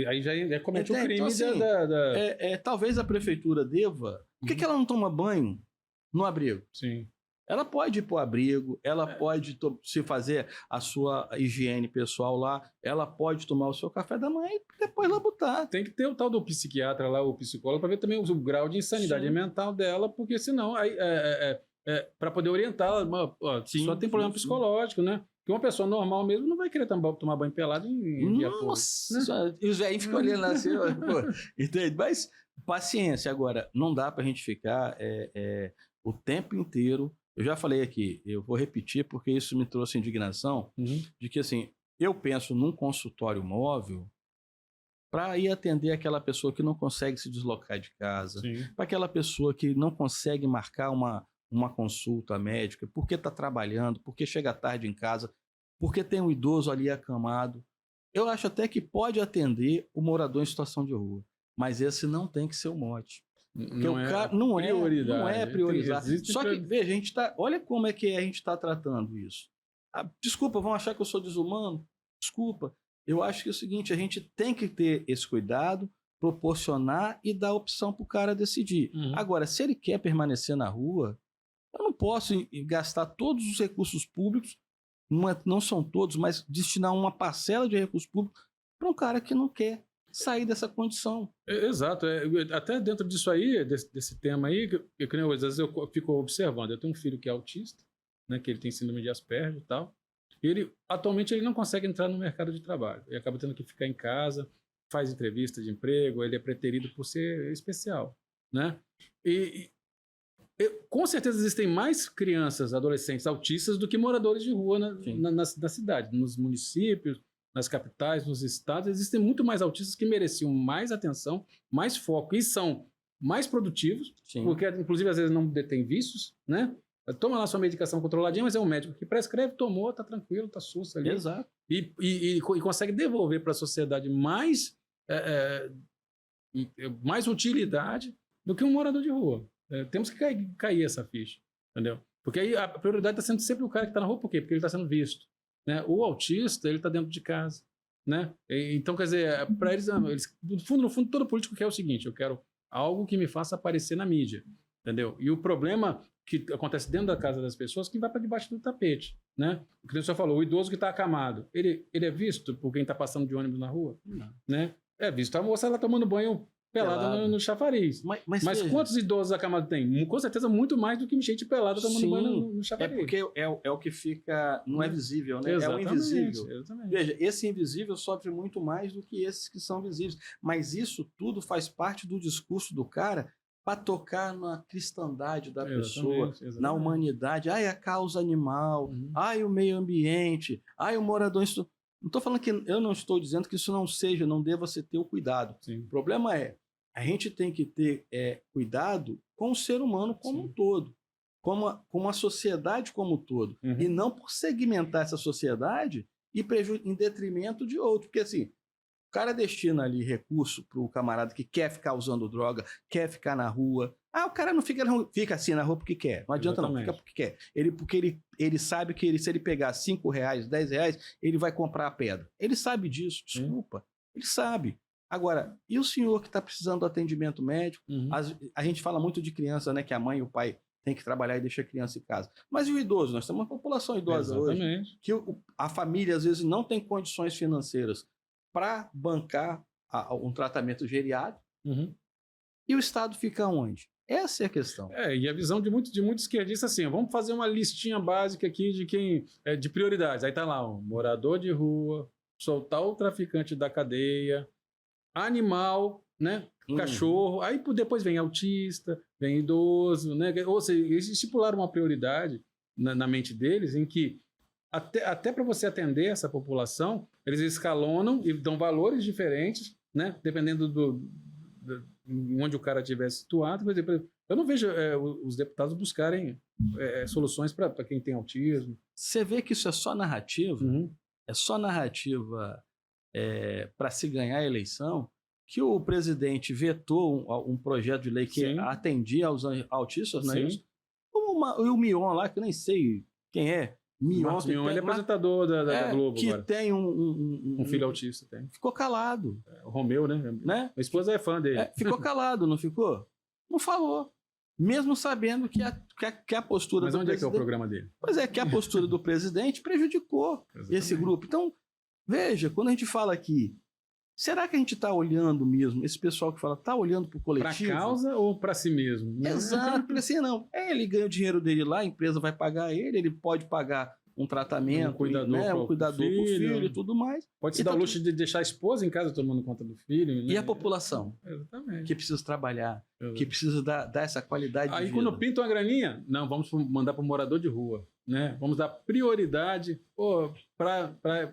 Aí já comete o crime então, assim, talvez a prefeitura deva... Por que ela não toma banho no abrigo? Sim. Ela pode ir para o abrigo, ela pode se fazer a sua higiene pessoal lá, ela pode tomar o seu café da manhã e depois lá botar. Tem que ter o tal do psiquiatra lá, o psicólogo, para ver também o grau de insanidade mental dela, porque senão, para poder orientá-la, só tem problema psicológico, né? Porque uma pessoa normal mesmo não vai querer tomar banho pelado em dia público. Nossa, né? E os velhinhos ficam olhando assim, entende? Mas paciência, agora, não dá para a gente ficar o tempo inteiro. Eu já falei aqui, eu vou repetir porque isso me trouxe indignação, de que assim, eu penso num consultório móvel para ir atender aquela pessoa que não consegue se deslocar de casa, para aquela pessoa que não consegue marcar uma consulta médica, porque está trabalhando, porque chega tarde em casa, porque tem um idoso ali acamado. Eu acho até que pode atender o morador em situação de rua, mas esse não tem que ser o mote. Não é priorizar. Só que, veja, olha como é que a gente está tratando isso. Desculpa, vão achar que eu sou desumano? Desculpa. Eu acho que é o seguinte, a gente tem que ter esse cuidado, proporcionar e dar opção para o cara decidir. Agora, se ele quer permanecer na rua, eu não posso gastar todos os recursos públicos, não são todos, mas destinar uma parcela de recursos públicos para um cara que não quer sair dessa condição. Exato. Até dentro disso aí, desse tema aí, às vezes eu fico observando. Eu tenho um filho que é autista, né, que ele tem síndrome de Asperger e tal. E atualmente ele não consegue entrar no mercado de trabalho. Ele acaba tendo que ficar em casa, faz entrevista de emprego, ele é preterido por ser especial. Né? Com certeza existem mais crianças, adolescentes autistas do que moradores de rua na cidade, nos municípios, nas capitais, nos estados. Existem muito mais autistas que mereciam mais atenção, mais foco e são mais produtivos, porque inclusive às vezes não detêm vícios, né? Toma lá sua medicação controladinha, mas é um médico que prescreve, tomou, tá tranquilo, tá susto ali. Exato. E consegue devolver para a sociedade mais utilidade do que um morador de rua. Temos que cair essa ficha, entendeu? Porque aí a prioridade está sendo sempre o cara que está na rua, por quê? Porque ele está sendo visto. Né? O autista, ele está dentro de casa. né? Então, quer dizer, para eles, no fundo, todo político quer o seguinte: eu quero algo que me faça aparecer na mídia, entendeu? E o problema que acontece dentro da casa das pessoas que vai para debaixo do tapete, né? O que o senhor falou, o idoso que está acamado, ele é visto por quem está passando de ônibus na rua, Não. né? É visto a moça lá tomando banho pelada no chafariz. Mas veja, quantos idosos acamados tem? Com certeza muito mais do que gente pelada tomando sim, banho no chafariz. é porque é o que fica, não é visível, né? Exatamente, é o invisível. Exatamente. Veja, esse invisível sofre muito mais do que esses que são visíveis. Mas isso tudo faz parte do discurso do cara para tocar na cristandade da pessoa, na humanidade. Ai, a causa animal, ai, o meio ambiente, ai, o morador... Não estou falando que eu não estou dizendo que isso não deva se ter o cuidado. Sim. O problema é, a gente tem que ter cuidado com o ser humano como um todo, com a sociedade como um todo, e não por segmentar essa sociedade em detrimento de outro. Porque assim, o cara destina ali recurso para o camarada que quer ficar usando droga, quer ficar na rua. O cara não fica assim na rua porque quer. Não adianta não, fica porque quer. Porque ele sabe que se ele pegar R$5, R$10, ele vai comprar a pedra. Ele sabe disso, desculpa. Ele sabe. Agora, e o senhor que está precisando do atendimento médico? A gente fala muito de criança, né? Que a mãe e o pai têm que trabalhar e deixar a criança em casa. Mas e o idoso? Nós temos uma população idosa hoje. Que a família, às vezes, não tem condições financeiras para bancar um tratamento geriátrico. E o Estado fica onde? Essa é a questão. E a visão de muito esquerdista assim, vamos fazer uma listinha básica aqui de quem de prioridades. Aí tá lá, morador de rua, soltar o traficante da cadeia, animal, né? Cachorro. Aí depois vem autista, vem idoso, né? Ou seja, eles estipularam uma prioridade na mente deles em que até para você atender essa população, eles escalonam e dão valores diferentes, né? Dependendo onde o cara estiver situado. Por exemplo, eu não vejo os deputados buscarem soluções para quem tem autismo. Você vê que isso é só narrativa? É só narrativa para se ganhar a eleição, que o presidente vetou um projeto de lei que atendia aos autistas, não é isso? O Mion lá, que eu nem sei quem é. Mion, ele é apresentador da Globo que agora. Tem um filho autista. Ficou calado. O Romeu, né? A esposa é fã dele. Ficou calado, não ficou? Não falou. Mesmo sabendo que a postura Mas do onde presidente... é que é o programa dele? Pois é, que a postura do presidente prejudicou esse grupo. Então, veja, quando a gente fala aqui, será que a gente está olhando mesmo, esse pessoal que fala, está olhando para o coletivo? Para a causa ou para si mesmo? Exato, porque assim, não. Ele ganha o dinheiro dele lá, a empresa vai pagar ele pode pagar um tratamento, um cuidador para o filho e tudo mais. Pode se dar o luxo de deixar a esposa em casa tomando conta do filho. E a população? Exatamente. Que precisa trabalhar, que precisa dar essa qualidade de vida. Aí quando pinta uma graninha, não, vamos mandar para o morador de rua, né? Vamos dar prioridade para...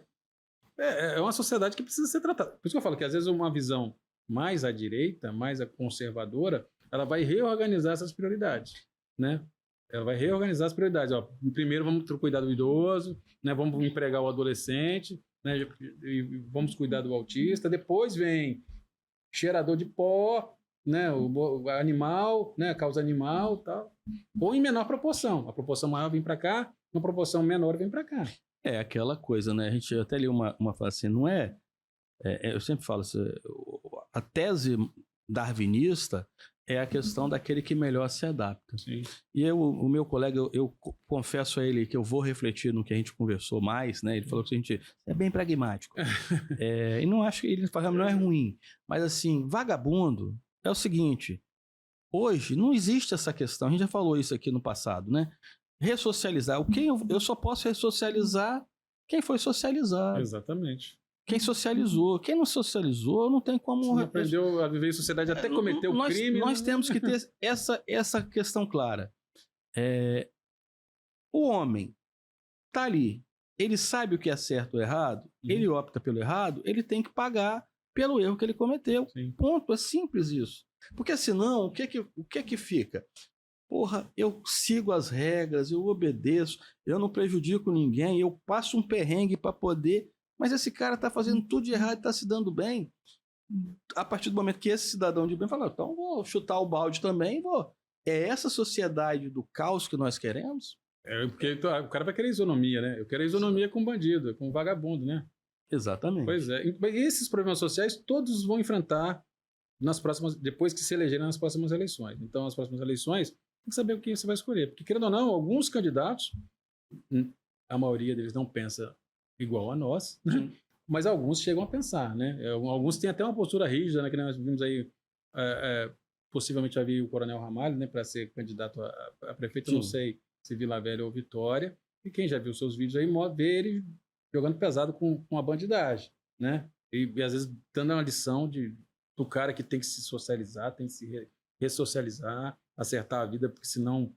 É uma sociedade que precisa ser tratada. Por isso que eu falo que às vezes uma visão mais à direita, mais conservadora, ela vai reorganizar essas prioridades, né? Ela vai reorganizar as prioridades. Primeiro vamos cuidar do idoso, né? Vamos empregar o adolescente, né? E vamos cuidar do autista. Depois vem cheirador de pó, né? O animal, né? A causa animal, tal. Ou em menor proporção. A proporção maior vem para cá, uma proporção menor vem para cá. É aquela coisa, né? A gente até leu uma frase assim, não é... eu sempre falo assim, a tese darwinista é a questão daquele que melhor se adapta. Sim. E o meu colega, eu confesso a ele que eu vou refletir no que a gente conversou mais, né? Ele falou que a gente é bem pragmático. E não acho que ele não é ruim. Mas assim, vagabundo é o seguinte, hoje não existe essa questão, a gente já falou isso aqui no passado, né? Ressocializar. Eu só posso ressocializar quem foi socializado. Exatamente. Quem socializou. Quem não socializou não tem como... Você aprendeu a viver em sociedade até cometer o crime. Nós temos que ter essa questão clara. O homem está ali. Ele sabe o que é certo ou errado. Ele opta pelo errado. Ele tem que pagar pelo erro que ele cometeu. Sim. Ponto. É simples isso. Porque senão, o que que fica? Porra, eu sigo as regras, eu obedeço, eu não prejudico ninguém, eu passo um perrengue para poder... Mas esse cara está fazendo tudo de errado e está se dando bem. A partir do momento que esse cidadão de bem fala, então vou chutar o balde também, vou. É essa sociedade do caos que nós queremos? Porque o cara vai querer isonomia, né? Eu quero isonomia com bandido, com vagabundo, né? Exatamente. Pois é. E esses problemas sociais todos vão enfrentar depois que se elegerem nas próximas eleições. Então, as próximas eleições, tem que saber o que você vai escolher. Porque, querendo ou não, alguns candidatos, a maioria deles não pensa igual a nós, né? Mas alguns chegam a pensar, né? Alguns têm até uma postura rígida, né? Que nós vimos aí, possivelmente vai vir o Coronel Ramalho, né? Para ser candidato a prefeito. Eu não sei se Vila Velha ou Vitória. E quem já viu seus vídeos aí, vê ele jogando pesado com a bandidagem, né? E às vezes dando uma lição do cara que tem que se socializar, tem que se ressocializar, acertar a vida, porque senão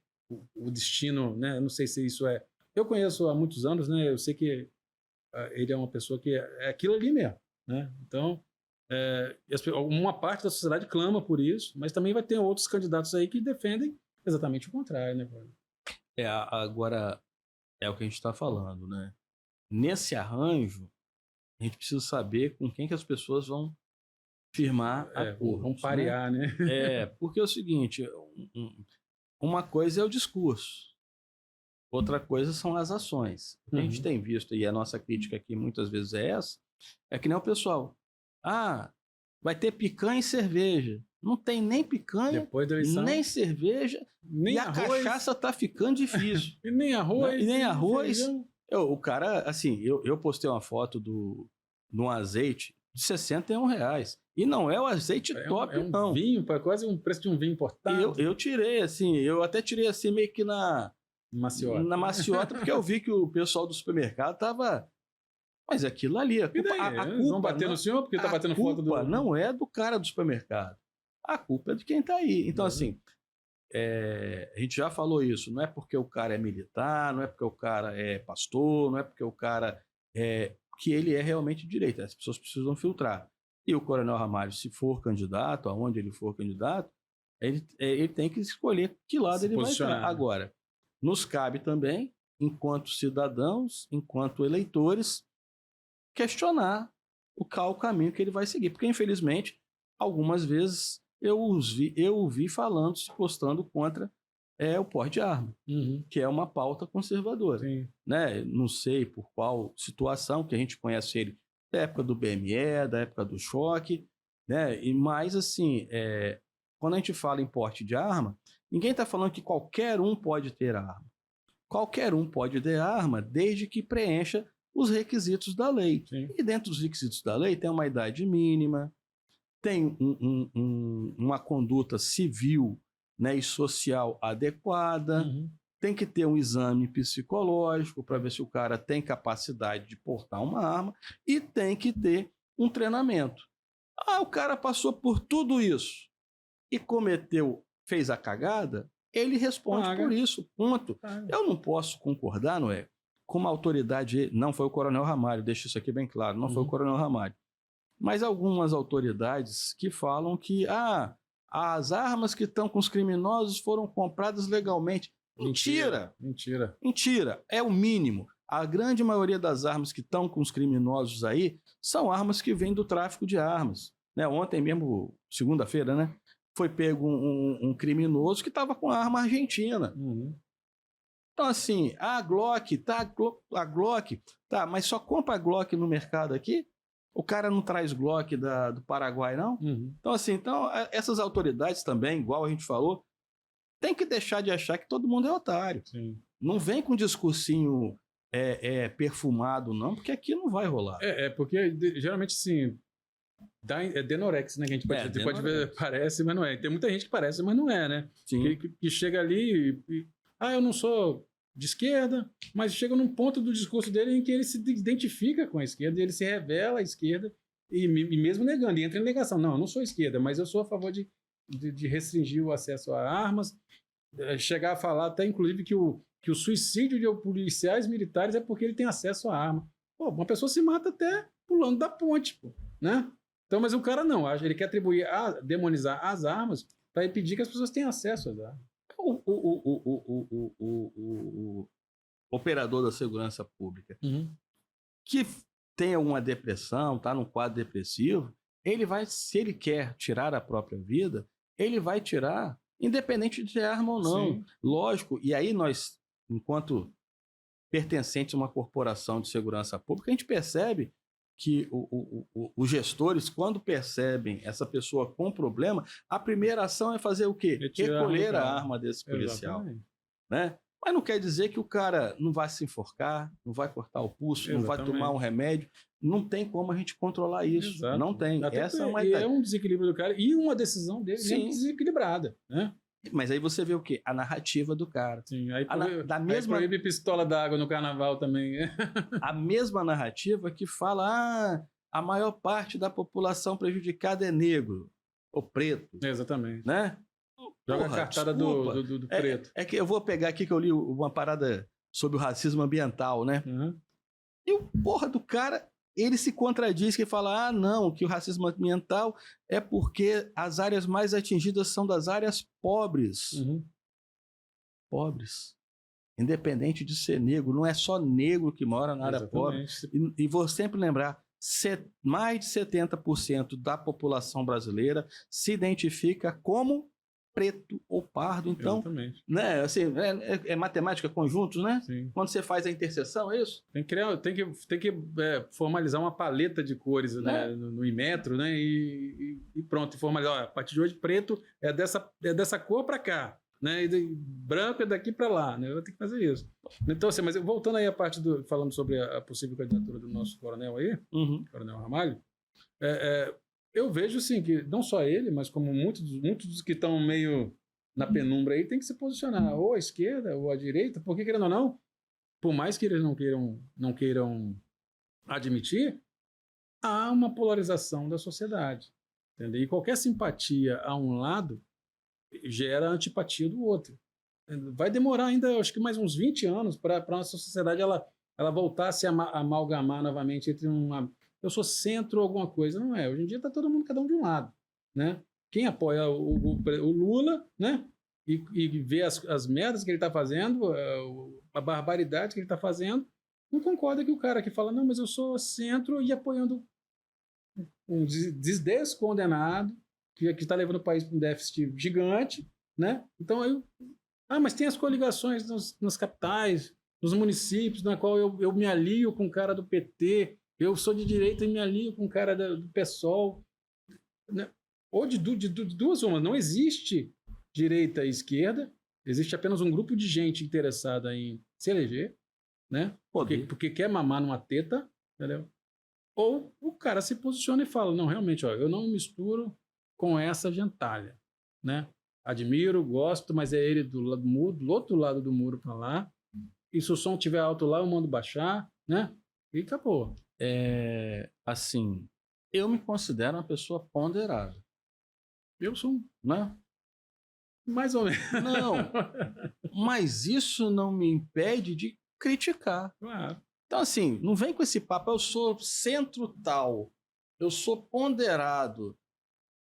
o destino, né? Eu não sei se isso é... Eu conheço há muitos anos, né? Eu sei que ele é uma pessoa que é aquilo ali mesmo, né? Então, uma parte da sociedade clama por isso, mas também vai ter outros candidatos aí que defendem exatamente o contrário, né? Agora, é o que a gente está falando, né? Nesse arranjo, a gente precisa saber com quem que as pessoas vão firmar acordos. Vão parear, né? Porque é o seguinte, uma coisa é o discurso, outra coisa são as ações. O que a gente tem visto, e a nossa crítica aqui muitas vezes é essa, é que nem o pessoal, vai ter picanha e cerveja. Não tem nem picanha, nem cerveja, nem e arroz. A cachaça tá ficando difícil. E nem arroz. E nem arroz. O cara, assim, eu postei uma foto de um azeite de R$61. E não é o azeite top, não. Vinho, quase um preço de um vinho importado. Eu tirei, assim, eu até tirei assim meio que na maciota, porque eu vi que o pessoal do supermercado tava... Mas aquilo ali, a culpa... A culpa vão bater no senhor porque tá batendo foto do... A culpa não é do cara do supermercado. A culpa é de quem tá aí. Então, assim, a gente já falou isso. Não é porque o cara é militar, não é porque o cara é pastor, não é porque o cara que ele é realmente de direita. As pessoas precisam filtrar. E o Coronel Ramalho, se for candidato, aonde ele for candidato, ele tem que escolher que lado ele vai estar. Agora, nos cabe também, enquanto cidadãos, enquanto eleitores, questionar o caminho que ele vai seguir. Porque, infelizmente, algumas vezes eu o vi falando, se postando contra o porte de arma, que é uma pauta conservadora. Né? Não sei por qual situação, que a gente conhece ele da época do BME, da época do choque, né? Mas, assim, quando a gente fala em porte de arma, ninguém está falando que qualquer um pode ter arma. Qualquer um pode ter arma, desde que preencha os requisitos da lei. E dentro dos requisitos da lei tem uma idade mínima, tem uma conduta civil, né, e social adequada, tem que ter um exame psicológico para ver se o cara tem capacidade de portar uma arma e tem que ter um treinamento. O cara passou por tudo isso e fez a cagada, ele responde por isso, ponto. Eu não posso concordar, não é? Com uma autoridade, não foi o Coronel Ramalho, deixa isso aqui bem claro, não foi o Coronel Ramalho, mas algumas autoridades que falam que as armas que estão com os criminosos foram compradas legalmente. Mentira! É o mínimo. A grande maioria das armas que estão com os criminosos aí são armas que vêm do tráfico de armas. Né? Ontem mesmo, segunda-feira, né? Foi pego um criminoso que estava com a arma argentina. Então, assim, a Glock, mas só compra a Glock no mercado aqui? O cara não traz Glock do Paraguai, não? Então, assim, essas autoridades também, igual a gente falou, tem que deixar de achar que todo mundo é otário. Não vem com discursinho perfumado, não, porque aqui não vai rolar. Porque geralmente, sim, é Denorex, né? Que a gente pode ver, parece, mas não é. Tem muita gente que parece, mas não é, né? Que chega ali eu não sou de esquerda, mas chega num ponto do discurso dele em que ele se identifica com a esquerda, e ele se revela à esquerda, e mesmo negando, e entra em negação. Não, eu não sou esquerda, mas eu sou a favor de restringir o acesso a armas, chegar a falar até, inclusive, que o suicídio de policiais militares é porque ele tem acesso à arma. Uma pessoa se mata até pulando da ponte, né? Então, mas o cara não, ele quer demonizar as armas para impedir que as pessoas tenham acesso às armas. O operador da segurança pública que tem alguma depressão, está num quadro depressivo, se ele quer tirar a própria vida, ele vai tirar, independente de ter arma ou não. Lógico, e aí nós, enquanto pertencentes a uma corporação de segurança pública, a gente percebe que os gestores, quando percebem essa pessoa com problema, a primeira ação é fazer o quê? Recolher a arma desse policial. Né? Mas não quer dizer que o cara não vai se enforcar, não vai cortar o pulso, não vai tomar um remédio. Não tem como a gente controlar isso. Exato. Não tem. Essa é um desequilíbrio do cara e uma decisão dele desequilibrada. Né? Mas aí você vê o quê? A narrativa do cara. Sim, aí proíbe pistola d'água no carnaval também. A mesma narrativa que fala a maior parte da população prejudicada é negro ou preto. Exatamente. Né? Joga a cartada do preto. É que eu vou pegar aqui que eu li uma parada sobre o racismo ambiental, né? Uhum. E o porra do cara, ele se contradiz que fala, não, que o racismo ambiental é porque as áreas mais atingidas são das áreas pobres. Uhum. Pobres. Independente de ser negro, não é só negro que mora na área pobre. E vou sempre lembrar, mais de 70% da população brasileira se identifica como preto ou pardo. Então, né, assim, é matemática conjuntos, né? Sim. Quando você faz a interseção, é isso? Tem que formalizar uma paleta de cores, né, no Inmetro, né? E pronto, formalizar. Ó, a partir de hoje, preto é dessa cor para cá, né? E branco é daqui para lá, né? Eu vou ter que fazer isso. Então, assim, mas voltando aí a parte falando sobre a possível candidatura do nosso coronel aí, Coronel Ramalho, eu vejo, sim, que não só ele, mas como muitos dos que estão meio na penumbra aí, tem que se posicionar ou à esquerda ou à direita, porque, querendo ou não, por mais que eles não queiram admitir, há uma polarização da sociedade. Entendeu? E qualquer simpatia a um lado gera antipatia do outro. Vai demorar ainda, acho que mais uns 20 anos para a nossa sociedade ela voltar a se amalgamar novamente entre eu sou centro alguma coisa. Não é. Hoje em dia está todo mundo, cada um de um lado. Né? Quem apoia o Lula, né? E vê as merdas que ele está fazendo, a barbaridade que ele está fazendo, não concorda que o cara que fala, não, mas eu sou centro e apoiando um descondenado que está levando o país para um déficit gigante, né? Então, mas tem as coligações nas capitais, nos municípios, na qual eu me alio com o cara do PT, eu sou de direita e me alio com o cara do PSOL. Né? Ou de duas uma, não existe direita e esquerda, existe apenas um grupo de gente interessada em se eleger, né? Porque quer mamar numa teta, entendeu? Ou o cara se posiciona e fala, não, realmente, eu não me misturo com essa gentalha, né? Admiro, gosto, mas é ele do outro lado do muro para lá, e se o som estiver alto lá, eu mando baixar, né? E acabou. Assim, eu me considero uma pessoa ponderada. Eu sou, né? Mais ou menos. Não, mas isso não me impede de criticar. Claro. Então, assim, não vem com esse papo, eu sou centro tal, eu sou ponderado,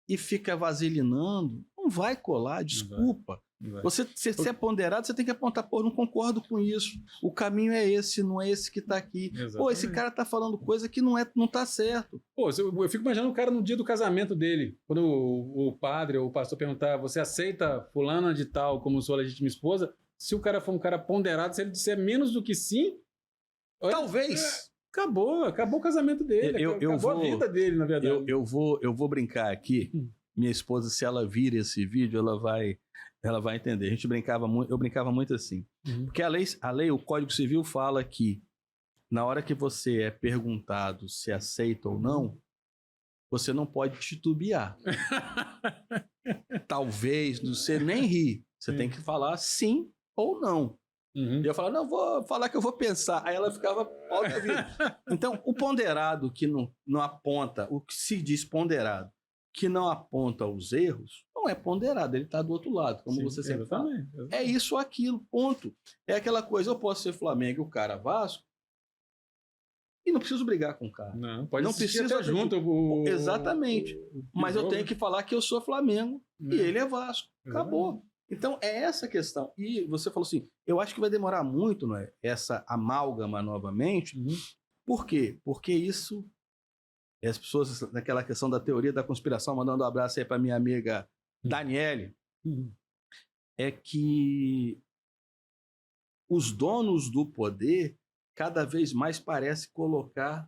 e fica vaselinando, não vai colar, desculpa. Não vai. Você é ponderado, você tem que apontar, não concordo com isso, o caminho é esse, não é esse que tá aqui. Exatamente. Esse cara tá falando coisa que não tá certo. Eu fico imaginando o cara no dia do casamento dele, quando o padre ou o pastor perguntar, você aceita fulana de tal como sua legítima esposa? Se o cara for um cara ponderado, se ele disser menos do que sim, talvez. Acabou o casamento dele, acabou a vida dele, na verdade. Eu vou brincar aqui. Minha esposa, se ela vir esse vídeo, ela vai entender. Eu brincava muito assim. Porque a lei, o Código Civil fala que na hora que você é perguntado se aceita ou não, você não pode titubear. Talvez, você nem rir. Você tem que falar sim ou não. E eu falava, não, vou falar que eu vou pensar. Aí ela ficava pau da vida. Então, o ponderado que não aponta, o que se diz ponderado, que não aponta os erros, não é ponderado, ele está do outro lado, como você sempre fala. Exatamente. É isso ou aquilo, ponto. É aquela coisa, eu posso ser Flamengo e o cara Vasco, e não preciso brigar com o cara. Não precisa junto. Exatamente. Mas eu tenho que falar que eu sou Flamengo e ele é Vasco. Acabou. Então, é essa a questão. E você falou assim, eu acho que vai demorar muito, não é? Essa amálgama novamente. Por quê? Porque isso, as pessoas, naquela questão da teoria da conspiração, mandando um abraço aí para minha amiga Daniele, é que os donos do poder cada vez mais parecem colocar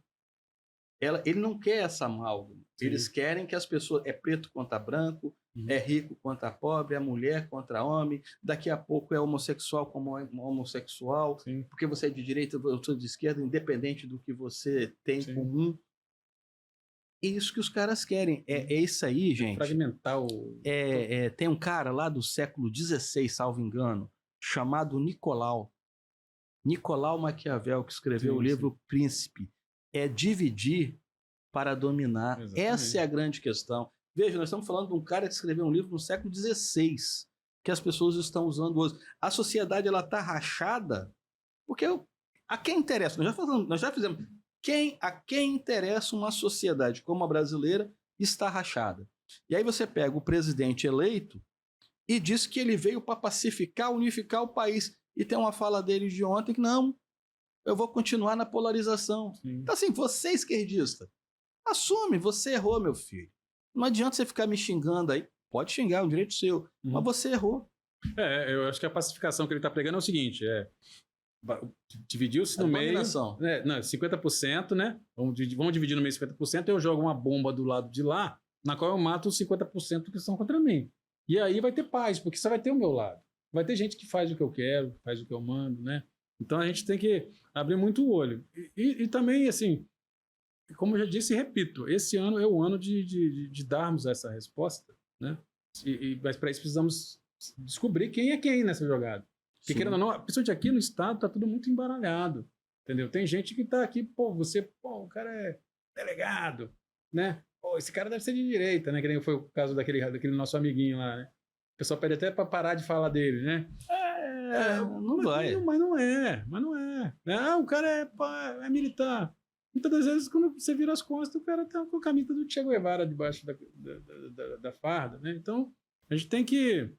ele não quer essa amálgama. Eles querem que as pessoas... É preto contra branco, é rico contra pobre, é mulher contra homem, daqui a pouco é homossexual como homossexual, porque você é de direita, eu sou de esquerda, independente do que você tem em comum. É isso que os caras querem. É isso aí, gente. Fragmentar o... Tem um cara lá do século XVI, salvo engano, chamado Nicolau Maquiavel, que escreveu o livro Príncipe. É dividir para dominar. Exatamente. Essa é a grande questão. Veja, nós estamos falando de um cara que escreveu um livro no século XVI, que as pessoas estão usando hoje. A sociedade está rachada, porque a quem interessa? Nós já fizemos... A quem interessa uma sociedade como a brasileira está rachada. E aí você pega o presidente eleito e diz que ele veio para pacificar, unificar o país. E tem uma fala dele de ontem que não, eu vou continuar na polarização. Então assim, você é esquerdista, assume, você errou, meu filho. Não adianta você ficar me xingando aí. Pode xingar, é um direito seu, mas você errou. Eu acho que a pacificação que ele está pregando é o seguinte, dividiu-se no meio, não, 50%, né? Vamos dividir no meio 50%, eu jogo uma bomba do lado de lá, na qual eu mato os 50% que são contra mim. E aí vai ter paz, porque você vai ter o meu lado. Vai ter gente que faz o que eu quero, faz o que eu mando, né? Então a gente tem que abrir muito o olho. E também, assim, como eu já disse e repito, esse ano é o ano de darmos essa resposta, né? Mas para isso precisamos descobrir quem é quem nessa jogada. Porque, querendo ou não, principalmente aqui no estado, tá tudo muito embaralhado, entendeu? Tem gente que tá aqui, o cara é delegado, né? Esse cara deve ser de direita, né? Que nem foi o caso daquele nosso amiguinho lá, né? O pessoal pede até para parar de falar dele, né? Não vai. Mas não é. O cara é militar. Muitas das vezes, quando você vira as costas, o cara tá com a camisa do Che Guevara debaixo da farda, né? Então, a gente tem que...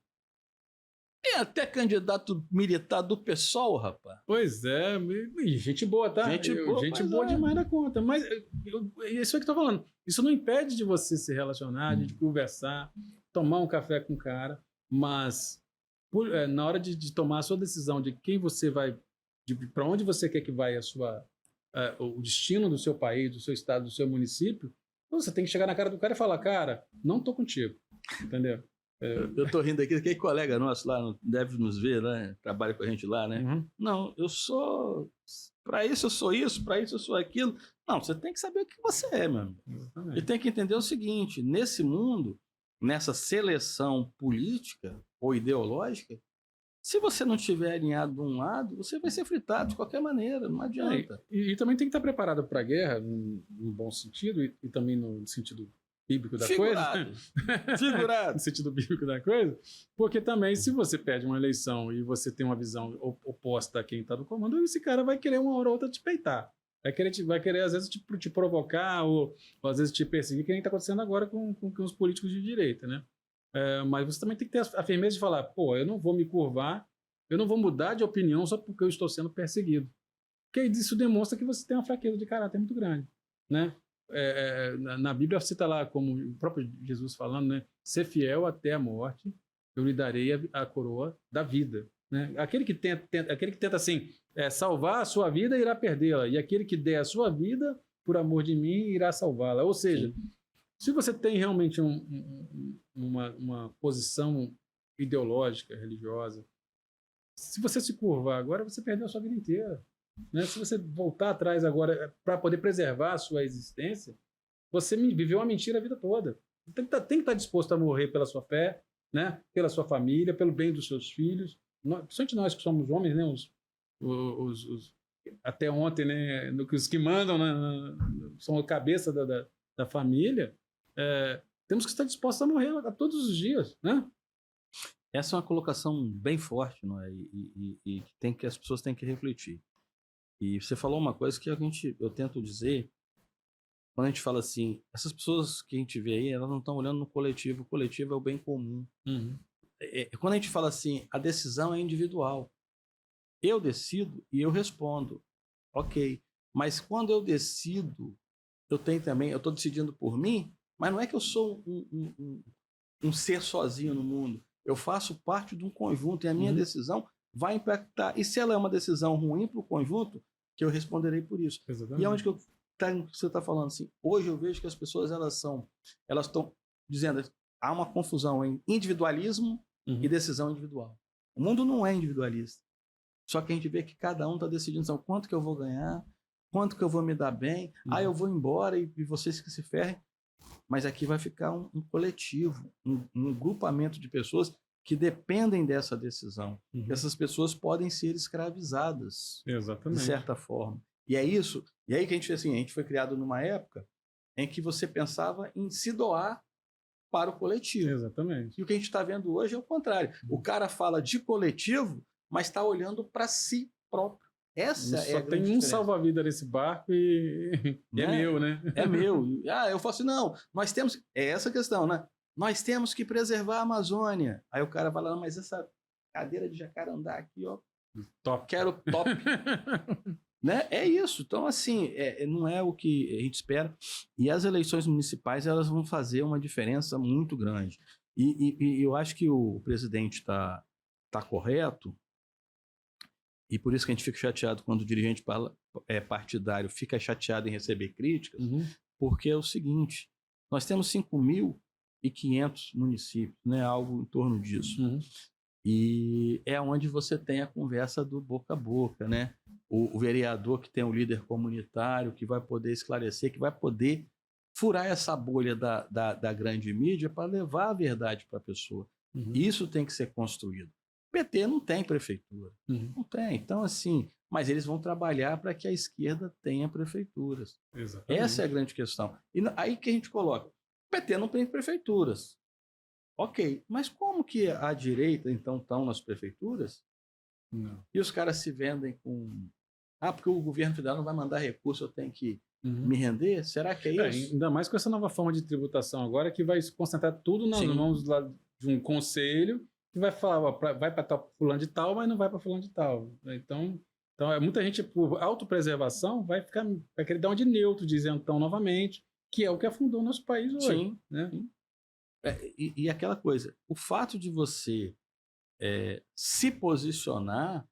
Tem até candidato militar do PSOL, rapaz. Pois é, e gente boa, tá? Gente boa demais da conta. Mas isso é que eu tô falando. Isso não impede de você se relacionar, de conversar, tomar um café com o cara, mas na hora de tomar a sua decisão de quem você vai, para onde você quer que vai o destino do seu país, do seu estado, do seu município, você tem que chegar na cara do cara e falar, cara, não tô contigo, entendeu? Eu tô rindo aqui, aquele colega nosso lá, deve nos ver, né? Trabalha com a gente lá, né? Não, eu sou... Para isso eu sou isso, para isso eu sou aquilo. Não, você tem que saber o que você é, meu amigo. Exatamente. E tem que entender o seguinte, nesse mundo, nessa seleção política ou ideológica, se você não estiver alinhado de um lado, você vai ser fritado de qualquer maneira, não adianta. E também tem que estar preparado para a guerra, num bom sentido, e também no sentido... bíblico da Figurado. No sentido bíblico da coisa, porque também se você perde uma eleição e você tem uma visão oposta a quem está no comando, esse cara vai querer uma hora ou outra te peitar, vai querer às vezes te provocar ou às vezes te perseguir, que nem está acontecendo agora com os políticos de direita, né? Mas você também tem que ter a firmeza de falar, eu não vou me curvar, eu não vou mudar de opinião só porque eu estou sendo perseguido, porque isso demonstra que você tem uma fraqueza de caráter muito grande, né? Na Bíblia cita lá, como o próprio Jesus falando, né? Ser fiel até a morte, eu lhe darei a coroa da vida, né? Aquele que tenta assim, salvar a sua vida irá perdê-la, e aquele que der a sua vida por amor de mim irá salvá-la. Ou seja, se você tem realmente uma posição ideológica, religiosa, se você se curvar agora, você perdeu a sua vida inteira. Né? Se você voltar atrás agora para poder preservar a sua existência, você viveu uma mentira a vida toda. Tem que estar disposto a morrer pela sua fé, né? Pela sua família, pelo bem dos seus filhos. Principalmente nós que somos homens, né? Até ontem, né? Os que mandam, né? São a cabeça da família. Temos que estar dispostos a morrer a todos os dias, né? Essa é uma colocação bem forte, não é? E que as pessoas têm que refletir. E você falou uma coisa que eu tento dizer, quando a gente fala assim, essas pessoas que a gente vê aí, elas não estão olhando no coletivo, o coletivo é o bem comum. Quando a gente fala assim, a decisão é individual. Eu decido e eu respondo, ok. Mas quando eu decido, eu estou decidindo por mim, mas não é que eu sou um ser sozinho no mundo. Eu faço parte de um conjunto e a minha decisão vai impactar. E se ela é uma decisão ruim para o conjunto, que eu responderei por isso. Exatamente. E é onde que eu está no que você está falando assim. Hoje eu vejo que as pessoas elas estão dizendo, há uma confusão em individualismo e decisão individual. O mundo não é individualista. Só que a gente vê que cada um está decidindo então, quanto que eu vou ganhar, quanto que eu vou me dar bem, eu vou embora e vocês que se ferrem. Mas aqui vai ficar um coletivo, um grupamento de pessoas que dependem dessa decisão. Essas pessoas podem ser escravizadas, exatamente, de certa forma. E é isso. E aí que a gente foi criado numa época em que você pensava em se doar para o coletivo. Exatamente. E o que a gente está vendo hoje é o contrário. O cara fala de coletivo, mas está olhando para si próprio. Essa é a grande tem um diferença. salva-vida nesse barco e é meu, né? É meu. Eu falo assim, não, nós temos... É essa a questão, né? Nós temos que preservar a Amazônia. Aí o cara fala, não, mas essa cadeira de jacarandá aqui, ó, top. Quero top. Né? É isso. Então, assim, não é o que a gente espera. E as eleições municipais, elas vão fazer uma diferença muito grande. E eu acho que o presidente está correto, e por isso que a gente fica chateado quando o dirigente partidário fica chateado em receber críticas, porque é o seguinte, nós temos 5.500 municípios, né? Algo em torno disso. E é onde você tem a conversa do boca a boca, né? O vereador que tem um líder comunitário, que vai poder esclarecer, que vai poder furar essa bolha da grande mídia para levar a verdade para a pessoa. Isso tem que ser construído. O PT não tem prefeitura. Não tem. Então, assim, mas eles vão trabalhar para que a esquerda tenha prefeituras. Exatamente. Essa é a grande questão. E aí que a gente coloca, o PT não tem prefeituras. Ok, mas como que a direita, então, estão nas prefeituras? Não. E os caras se vendem com... porque o governo federal não vai mandar recurso, eu tenho que me render? Será que é isso? Ainda mais com essa nova forma de tributação agora, que vai se concentrar tudo nas mãos de um conselho, que vai falar, vai para fulano de tal, mas não vai para fulano de tal. Então muita gente, por autopreservação, vai querer dar um de neutro, de isentão novamente, que é o que afundou o nosso país hoje. Sim. Né? E aquela coisa, o fato de você se posicionar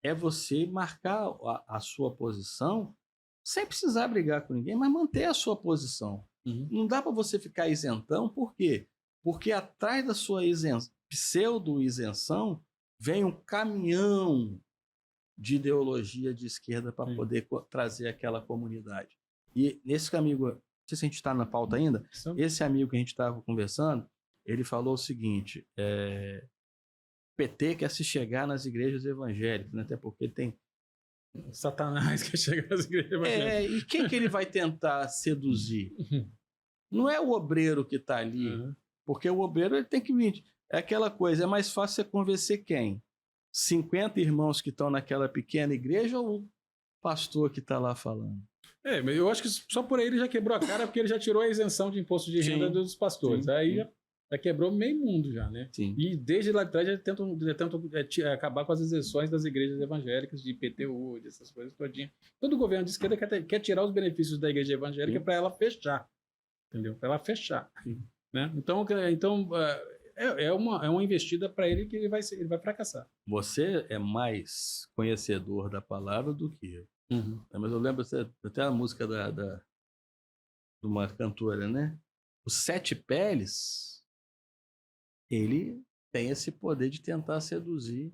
é você marcar a sua posição sem precisar brigar com ninguém, mas manter a sua posição. Não dá para você ficar isentão, por quê? Porque atrás da sua pseudo-isenção vem um caminhão de ideologia de esquerda para poder trazer aquela comunidade. E nesse caminho, não sei se a gente está na pauta ainda, esse amigo que a gente estava conversando, ele falou o seguinte, PT quer se chegar nas igrejas evangélicas, né? Até porque tem... Satanás quer chegar nas igrejas evangélicas. E quem que ele vai tentar seduzir? Não é o obreiro que está ali, porque o obreiro ele tem que vir. É aquela coisa, é mais fácil você convencer quem? 50 irmãos que estão naquela pequena igreja ou o pastor que está lá falando? Mas eu acho que só por aí ele já quebrou a cara, porque ele já tirou a isenção de imposto de renda dos pastores. Aí já quebrou meio mundo já, né? E desde lá de trás já tentam acabar com as isenções das igrejas evangélicas, de IPTU, dessas coisas todinhas. Todo governo de esquerda quer tirar os benefícios da igreja evangélica para ela fechar. Entendeu? Para ela fechar. Né? Então é uma investida para ele que ele vai fracassar. Você é mais conhecedor da palavra do que eu. Mas eu lembro até a música de uma cantora, né? Os Sete Peles, ele tem esse poder de tentar seduzir.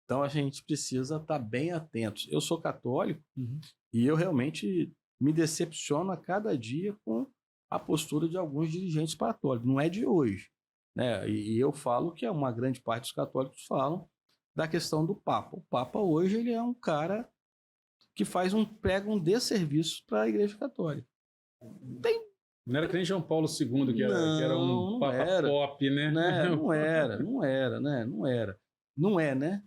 Então a gente precisa estar bem atentos. Eu sou católico e eu realmente me decepciono a cada dia com a postura de alguns dirigentes católicos. Não é de hoje, né? E eu falo que uma grande parte dos católicos falam da questão do Papa. O Papa hoje ele é um cara que pega um desserviço para a Igreja Católica. Não era que nem João Paulo II, que era um Papa pop, né? Não é, né?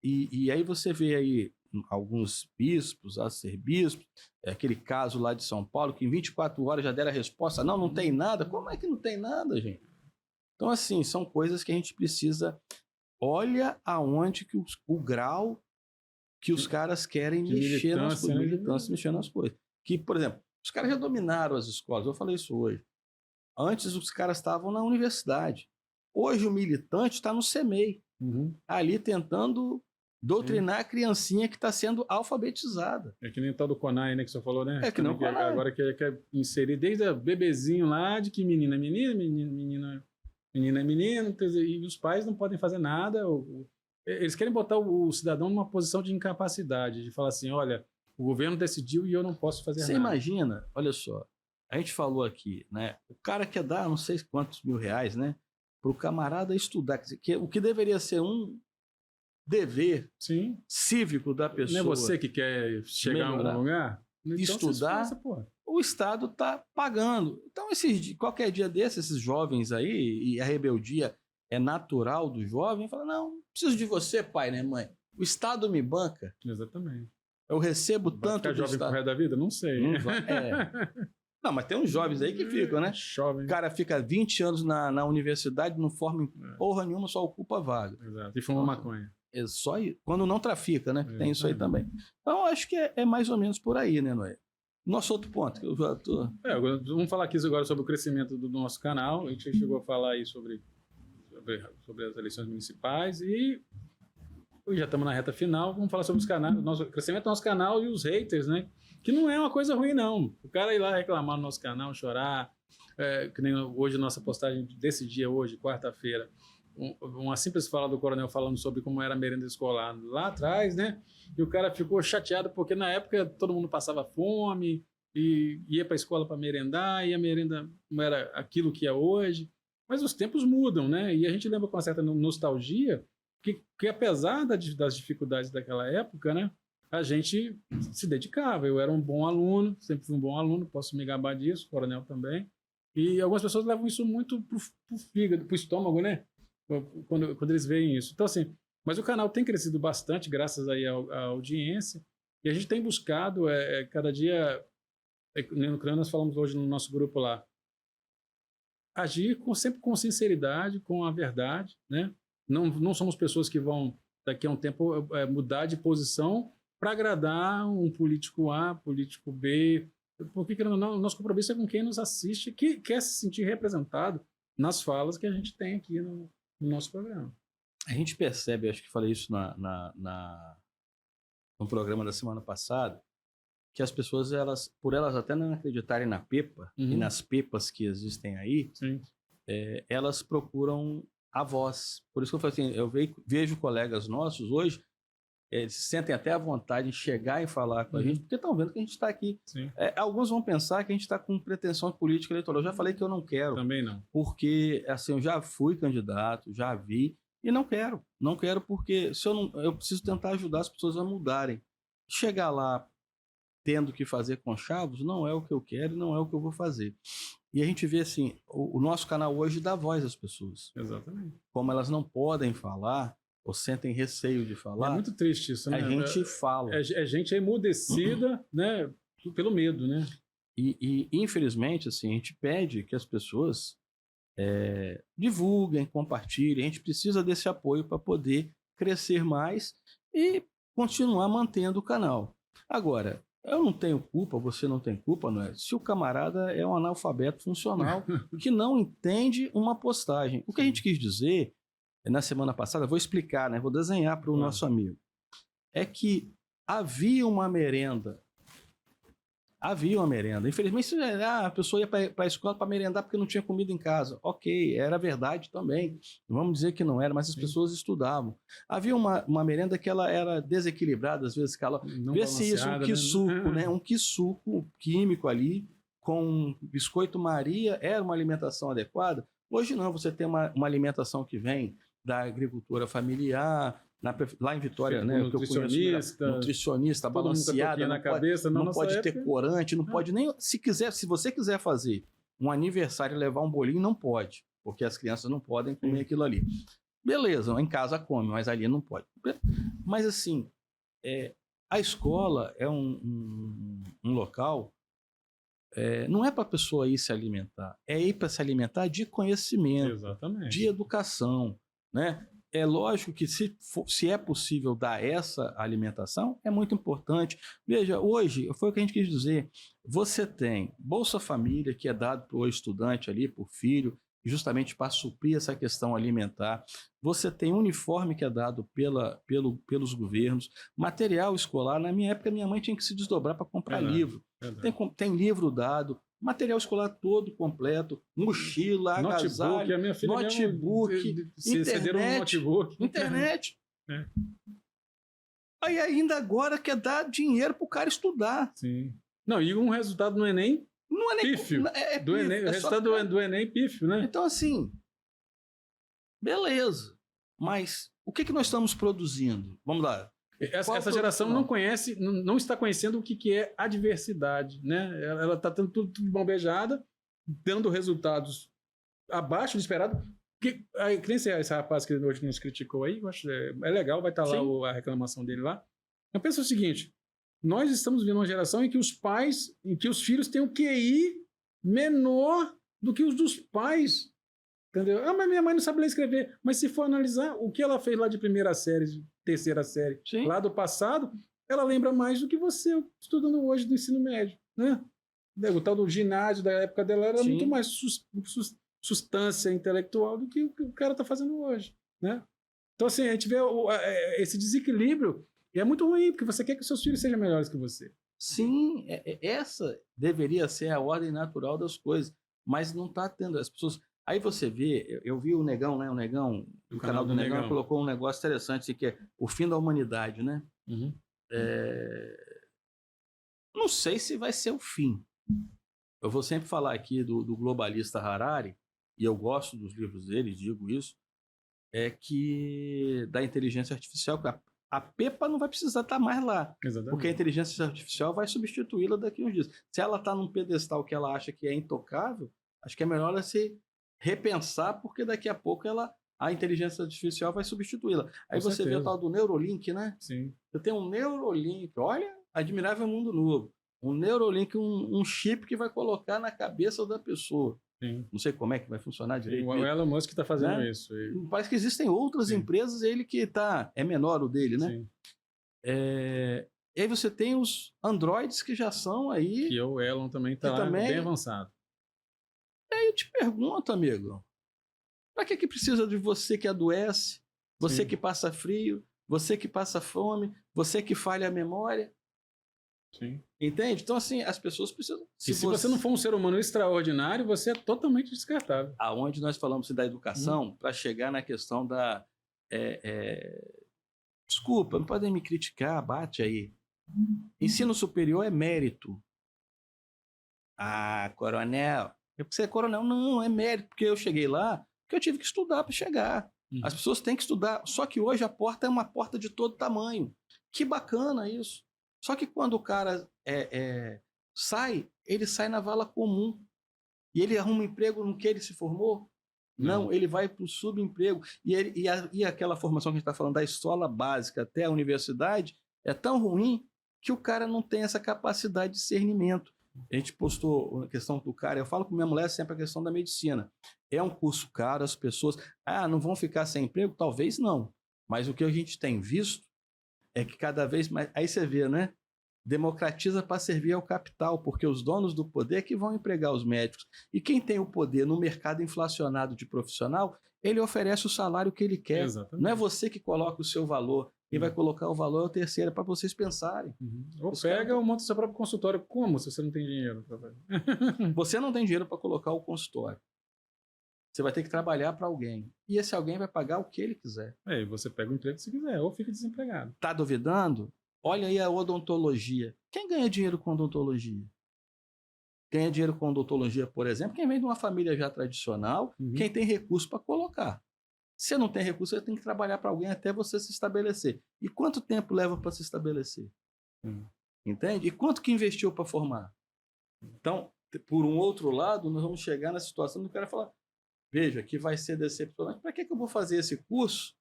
E aí você vê aí alguns bispos, arcebispos, aquele caso lá de São Paulo, que em 24 horas já deram a resposta, não tem nada. Como é que não tem nada, gente? Então, assim, são coisas que a gente precisa... Olha aonde que o grau que os caras querem mexer nas coisas, militância, mexer nas coisas. Que, por exemplo, os caras já dominaram as escolas, eu falei isso hoje. Antes os caras estavam na universidade. Hoje o militante está no CEMEI, ali tentando doutrinar a criancinha que está sendo alfabetizada. É que nem o tal do Conai, né, que você falou, né? É que não Também Conai. agora quer inserir desde a bebezinho lá, de que menina é menina, menina é menino, e os pais não podem fazer nada. Eles querem botar o cidadão numa posição de incapacidade, de falar assim, olha, o governo decidiu e eu não posso fazer Você nada. imagina, olha só, a gente falou aqui, né? O cara quer dar não sei quantos R$1.000, né? Para o camarada estudar, o que deveria ser um dever Sim. cívico da pessoa. Não é você que quer chegar melhorar, a algum lugar? Então, estudar, se esforça, o Estado está pagando. Então, qualquer dia desses, esses jovens aí, e a rebeldia é natural do jovem, fala, não preciso de você, pai, né, mãe? O Estado me banca. Exatamente. Eu recebo Vai tanto ficar do jovem Estado. pro resto da vida? Não sei. Não vai, Não, mas tem uns jovens aí que ficam, né? Jovem. O cara fica 20 anos na universidade, não forma em porra nenhuma, só ocupa a vaga. Exato. E fuma maconha. É só quando não trafica, né? Tem isso aí também. Então, acho que é mais ou menos por aí, né, Noé? Nosso outro ponto, que eu já tô... Vamos falar aqui agora sobre o crescimento do nosso canal. A gente chegou a falar aí sobre as eleições municipais e já estamos na reta final. Vamos falar sobre os canais, o crescimento do nosso canal e os haters, né? Que não é uma coisa ruim, não. O cara ir lá reclamar no nosso canal, chorar, que nem hoje, nossa postagem desse dia, hoje, quarta-feira, uma simples fala do coronel falando sobre como era a merenda escolar lá atrás, né? E o cara ficou chateado porque na época todo mundo passava fome e ia para a escola para merendar e a merenda não era aquilo que é hoje. Mas os tempos mudam, né? E a gente lembra com uma certa nostalgia que apesar das dificuldades daquela época, né? A gente se dedicava. Eu era um bom aluno, sempre fui um bom aluno, posso me gabar disso, o coronel também. E algumas pessoas levam isso muito pro fígado, pro estômago, né? Quando eles veem isso. Então, assim, mas o canal tem crescido bastante, graças aí à audiência, e a gente tem buscado, cada dia, no canal nós falamos hoje no nosso grupo lá, agir sempre com sinceridade, com a verdade, né? Não somos pessoas que vão, daqui a um tempo, mudar de posição para agradar um político A, político B, porque, querendo ou não, o nosso compromisso é com quem nos assiste, que quer se sentir representado nas falas que a gente tem aqui no nosso programa. A gente percebe, acho que falei isso no programa da semana passada, que as pessoas, por elas até não acreditarem na pepa e nas pepas que existem aí, elas procuram a voz. Por isso que eu falei assim, eu vejo colegas nossos hoje, eles se sentem até à vontade em chegar e falar com a gente, porque estão vendo que a gente está aqui. Alguns vão pensar que a gente está com pretensão política eleitoral. Eu já falei que eu não quero. Também não. Porque assim, eu já fui candidato, já vi, e não quero. Não quero porque eu preciso tentar ajudar as pessoas a mudarem. Chegar lá tendo que fazer conchavos não é o que eu quero e não é o que eu vou fazer. E a gente vê assim, o nosso canal hoje dá voz às pessoas. Exatamente. Como elas não podem falar ou sentem receio de falar. É muito triste isso, né? A gente fala. É gente emudecida, né? Pelo medo, né? E infelizmente, assim, a gente pede que as pessoas divulguem, compartilhem. A gente precisa desse apoio para poder crescer mais e continuar mantendo o canal. Agora, eu não tenho culpa, você não tem culpa, não é? Se o camarada é um analfabeto funcional que não entende uma postagem. O que a gente quis dizer na semana passada, vou explicar, né? Vou desenhar para o nosso amigo. É que havia uma merenda. Infelizmente, a pessoa ia para a escola para merendar porque não tinha comida em casa. Ok, era verdade também. Não vamos dizer que não era, mas as pessoas estudavam. Havia uma merenda que ela era desequilibrada, às vezes, que ela... Vê se isso, um quissuco, né? Um quissuco químico ali, com biscoito Maria, era uma alimentação adequada? Hoje não, você tem uma alimentação que vem da agricultura familiar, lá em Vitória, né? Nutricionista balanceada, na cabeça, não pode ter corante, não pode nem... Se você quiser fazer um aniversário e levar um bolinho, não pode, porque as crianças não podem comer aquilo ali. Beleza, em casa come, mas ali não pode. Mas assim, a escola é um local, não é para a pessoa ir se alimentar, é ir para se alimentar de conhecimento, exatamente, de educação, né? É lógico que se é possível dar essa alimentação, é muito importante. Veja, hoje, foi o que a gente quis dizer, você tem Bolsa Família, que é dado para o estudante ali, para o filho, justamente para suprir essa questão alimentar. Você tem uniforme que é dado pelos governos, material escolar. Na minha época, minha mãe tinha que se desdobrar para comprar livro. Tem livro dado, material escolar todo completo, mochila, agasalho, notebook, a minha filha notebook, internet. É. Aí ainda agora quer dar dinheiro para o cara estudar. Sim. Não, e um resultado no Enem não é nem pífio. Do Enem, é o resultado do Enem pífio, né? Então, assim, beleza. Mas o que nós estamos produzindo? Vamos lá. Essa geração não conhece, não está conhecendo o que é adversidade, né? Ela está tendo tudo bombejada, dando resultados abaixo do esperado. Que nem esse rapaz que hoje nos criticou aí, eu acho é legal, vai estar lá a reclamação dele lá. Eu penso o seguinte: nós estamos vivendo uma geração em que os filhos têm um QI menor do que os dos pais. Entendeu? Mas minha mãe não sabe ler e escrever. Mas se for analisar o que ela fez lá de primeira série, de terceira série, lá do passado, ela lembra mais do que você estudando hoje do ensino médio, né? O tal do ginásio da época dela era muito mais substância intelectual do que o que o cara está fazendo hoje, né? Então, assim, a gente vê esse desequilíbrio e é muito ruim, porque você quer que os seus filhos sejam melhores que você. Sim, essa deveria ser a ordem natural das coisas, mas não está tendo. As pessoas... Aí você vê, eu vi o Negão, né? O Negão, o canal do Negão colocou um negócio interessante, que é o fim da humanidade, né? Uhum. Não sei se vai ser o fim. Eu vou sempre falar aqui do globalista Harari, e eu gosto dos livros dele, digo isso, é que da inteligência artificial, a Pepa não vai precisar estar mais lá. Exatamente. Porque a inteligência artificial vai substituí-la daqui a uns dias. Se ela está num pedestal que ela acha que é intocável, acho que é melhor ela se repensar, porque daqui a pouco a inteligência artificial vai substituí-la. Aí você vê o tal do Neuralink, né? Sim. Eu tenho um Neuralink, olha, admirável mundo novo. Um Neuralink, um chip que vai colocar na cabeça da pessoa. Sim. Não sei como é que vai funcionar direito. O Elon Musk está fazendo isso. Parece que existem outras empresas, ele que é menor o dele, né? Sim. E aí você tem os Androids que já são aí... Que o Elon também está bem avançado. E aí eu te pergunto, amigo, para que precisa de você que adoece, você que passa frio, você que passa fome, você que falha a memória? Sim. Entende? Então, assim, as pessoas precisam... Se você não for um ser humano extraordinário, você é totalmente descartável. Aonde nós falamos da educação, para chegar na questão da... Desculpa, não podem me criticar, bate aí. Ensino superior é mérito. Ah, coronel... É porque você é coronel. Não, é mérito, porque eu cheguei lá, porque eu tive que estudar para chegar. As pessoas têm que estudar, só que hoje a porta é uma porta de todo tamanho. Que bacana isso. Só que quando o cara sai, ele sai na vala comum. E ele arruma um emprego no que ele se formou? Não, ele vai para o subemprego. E aquela formação que a gente está falando da escola básica até a universidade é tão ruim que o cara não tem essa capacidade de discernimento. A gente postou a questão do cara, eu falo com minha mulher sempre a questão da medicina. É um curso caro, as pessoas não vão ficar sem emprego? Talvez não. Mas o que a gente tem visto é que cada vez mais... Aí você vê, né? Democratiza para servir ao capital, porque os donos do poder é que vão empregar os médicos. E quem tem o poder no mercado inflacionado de profissional, ele oferece o salário que ele quer. Exatamente. Não é você que coloca o seu valor. Quem vai colocar o valor é o terceiro, é para vocês pensarem. Ou pega ou monta o seu próprio consultório. Como se você não tem dinheiro? Você não tem dinheiro para colocar o consultório. Você vai ter que trabalhar para alguém. E esse alguém vai pagar o que ele quiser. E você pega o emprego se quiser, ou fica desempregado. Tá duvidando? Olha aí a odontologia. Quem ganha dinheiro com odontologia? Ganha dinheiro com odontologia, por exemplo, quem vem de uma família já tradicional, quem tem recurso para colocar. Se não tem recurso, você tem que trabalhar para alguém até você se estabelecer. E quanto tempo leva para se estabelecer? Entende? E quanto que investiu para formar? Então, por um outro lado, nós vamos chegar na situação do cara falar, veja, que vai ser decepcionante. Para que eu vou fazer esse curso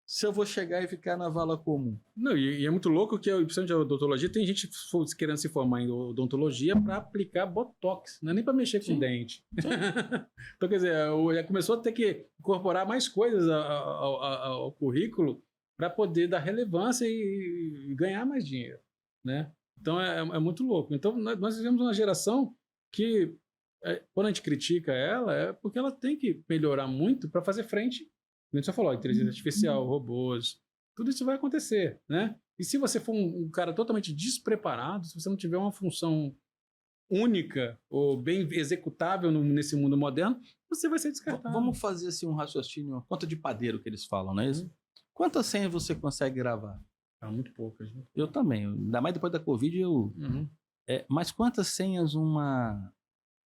se eu vou chegar e ficar na vala comum? Não, e é muito louco que a opção de odontologia, tem gente querendo se formar em odontologia para aplicar botox, não é nem para mexer com o dente. Então, quer dizer, já começou a ter que incorporar mais coisas ao currículo para poder dar relevância e ganhar mais dinheiro, né? Então, é muito louco. Então, nós vivemos uma geração que quando a gente critica ela, é porque ela tem que melhorar muito para fazer frente. Como você falou, inteligência artificial, robôs, tudo isso vai acontecer, né? E se você for um cara totalmente despreparado, se você não tiver uma função única ou bem executável nesse mundo moderno, você vai ser descartado. Vamos fazer assim um raciocínio, uma conta de padeiro que eles falam, não é isso? Quantas senhas você consegue gravar? Muito poucas. Né? Eu também, ainda mais depois da Covid, mas quantas senhas uma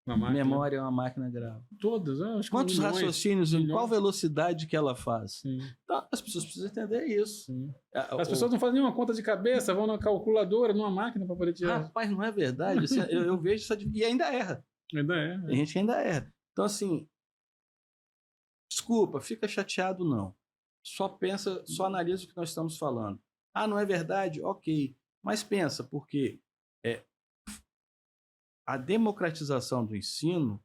memória, uma máquina grava? Todas, acho que quantos raciocínios, em qual velocidade que ela faz? Sim. Então, as pessoas precisam entender isso. Sim. As pessoas não fazem nenhuma conta de cabeça, vão na calculadora, numa máquina para poder tirar. Rapaz, não é verdade. Assim, eu vejo isso e ainda erra. Ainda erra. Tem gente que ainda erra. Então, assim, desculpa, fica chateado não. Só pensa, só analisa o que nós estamos falando. Não é verdade? Ok. Mas pensa, porque a democratização do ensino,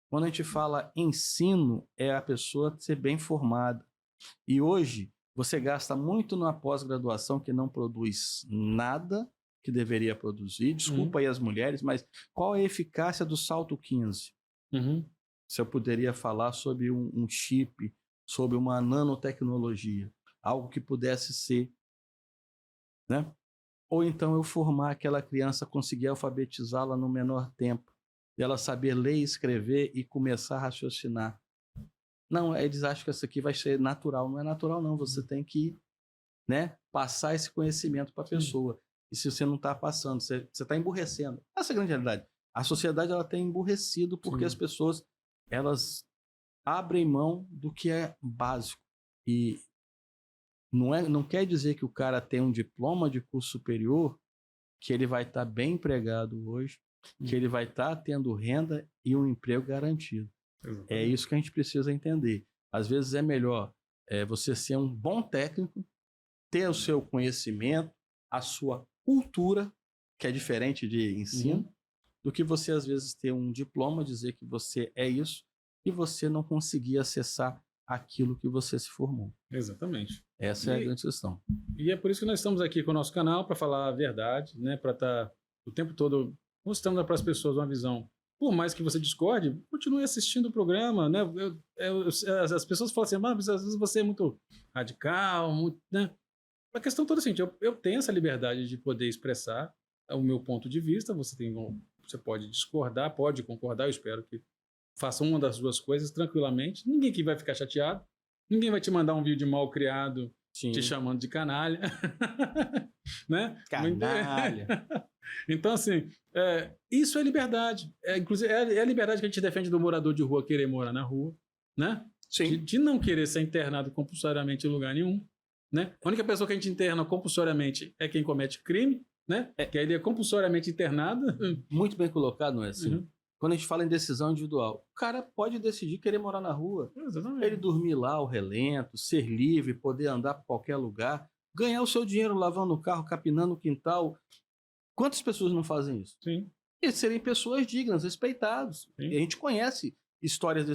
quando a gente fala ensino, é a pessoa ser bem formada. E hoje, você gasta muito na pós-graduação que não produz nada que deveria produzir. Desculpa aí as mulheres, mas qual é a eficácia do salto 15? Se eu poderia falar sobre um chip, sobre uma nanotecnologia, algo que pudesse ser, né? Ou então eu formar aquela criança, conseguir alfabetizá-la no menor tempo, e ela saber ler e escrever e começar a raciocinar. Não, eles acham que isso aqui vai ser natural. Não é natural, não. Você tem que, né, passar esse conhecimento para a pessoa. E se você não está passando, você está emburrecendo. Essa é a grande realidade. A sociedade ela tem emburrecido porque as pessoas elas abrem mão do que é básico. E não quer dizer que o cara tem um diploma de curso superior, que ele vai estar bem empregado hoje, que ele vai estar tendo renda e um emprego garantido. Exatamente. É isso que a gente precisa entender. Às vezes é melhor você ser um bom técnico, ter o seu conhecimento, a sua cultura, que é diferente de ensino, do que você às vezes ter um diploma, dizer que você é isso, e você não conseguir acessar aquilo que você se formou. Exatamente. Essa é a grande questão. E é por isso que nós estamos aqui com o nosso canal, para falar a verdade, né? Para estar o tempo todo mostrando para as pessoas uma visão. Por mais que você discorde, continue assistindo o programa, né? As pessoas falam assim, mas às vezes você é muito radical, muito, né? A questão toda é a seguinte, eu tenho essa liberdade de poder expressar o meu ponto de vista, você pode discordar, pode concordar, eu espero que faça uma das duas coisas tranquilamente, ninguém aqui vai ficar chateado, ninguém vai te mandar um vídeo mal criado, te chamando de canalha, né? Canalha. Então, assim, isso é liberdade. Inclusive, é a liberdade que a gente defende do morador de rua querer morar na rua, né? Sim. De não querer ser internado compulsoriamente em lugar nenhum, né? A única pessoa que a gente interna compulsoriamente é quem comete crime, né? Que aí ele é compulsoriamente internado. Muito bem colocado, não é assim? Quando a gente fala em decisão individual, o cara pode decidir querer morar na rua. Exatamente. Ele dormir lá ao relento, ser livre, poder andar para qualquer lugar, ganhar o seu dinheiro lavando o carro, capinando o quintal. Quantas pessoas não fazem isso? Sim. E serem pessoas dignas, respeitados. E a gente conhece histórias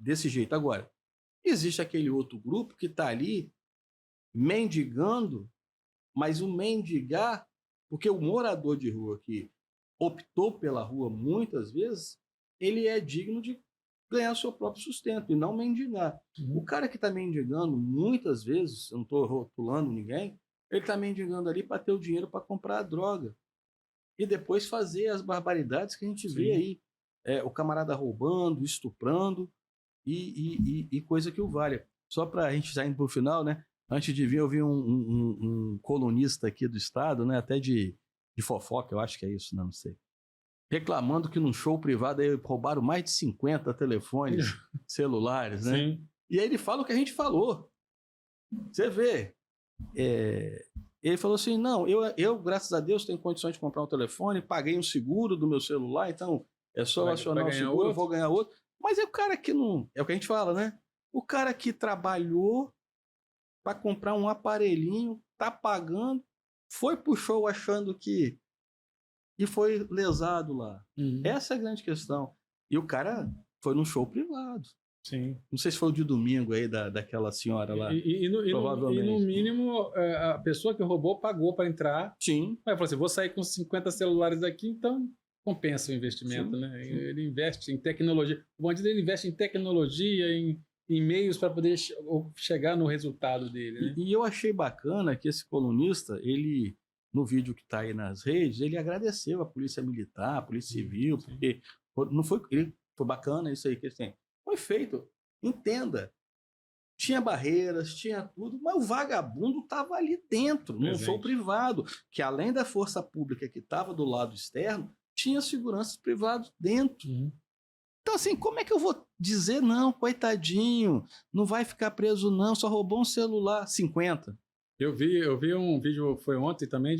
desse jeito. Agora, existe aquele outro grupo que está ali mendigando, mas o mendigar, porque o morador de rua que optou pela rua muitas vezes, ele é digno de ganhar seu próprio sustento e não mendigar. O cara que está mendigando muitas vezes, eu não estou rotulando ninguém, ele está mendigando ali para ter o dinheiro para comprar a droga e depois fazer as barbaridades que a gente vê aí. O camarada roubando, estuprando e coisa que o valha. Só para a gente já indo para o final, né? Antes de vir, eu vi um colunista aqui do estado, né? Até de fofoca, eu acho que é isso, não sei. Reclamando que num show privado aí roubaram mais de 50 telefones celulares, né? Sim. E aí ele fala o que a gente falou. Você vê. Ele falou assim, não, eu, graças a Deus, tenho condições de comprar um telefone, paguei um seguro do meu celular, então é só acionar o seguro, eu vou ganhar outro. Mas é o cara que não... É o que a gente fala, né? O cara que trabalhou para comprar um aparelhinho, tá pagando, foi pro show achando que... E foi lesado lá. Essa é a grande questão. E o cara foi num show privado. Sim. Não sei se foi o de domingo aí daquela senhora lá. Provavelmente. E no mínimo, a pessoa que roubou pagou para entrar. Sim. Aí falou assim, vou sair com 50 celulares aqui, então compensa o investimento, né? Ele investe em tecnologia. O bandido ele investe em tecnologia, em meios para poder chegar no resultado dele, né? E eu achei bacana que esse colunista, ele, no vídeo que está aí nas redes, ele agradeceu a Polícia Militar, a Polícia Civil, porque não foi, foi bacana isso aí que eles têm. Foi feito, entenda. Tinha barreiras, tinha tudo, mas o vagabundo estava ali dentro, não sou privado, que além da força pública que estava do lado externo, tinha seguranças privados dentro. Então, assim, como é que eu vou dizer, não, coitadinho, não vai ficar preso não, só roubou um celular, 50. Eu vi um vídeo, foi ontem também,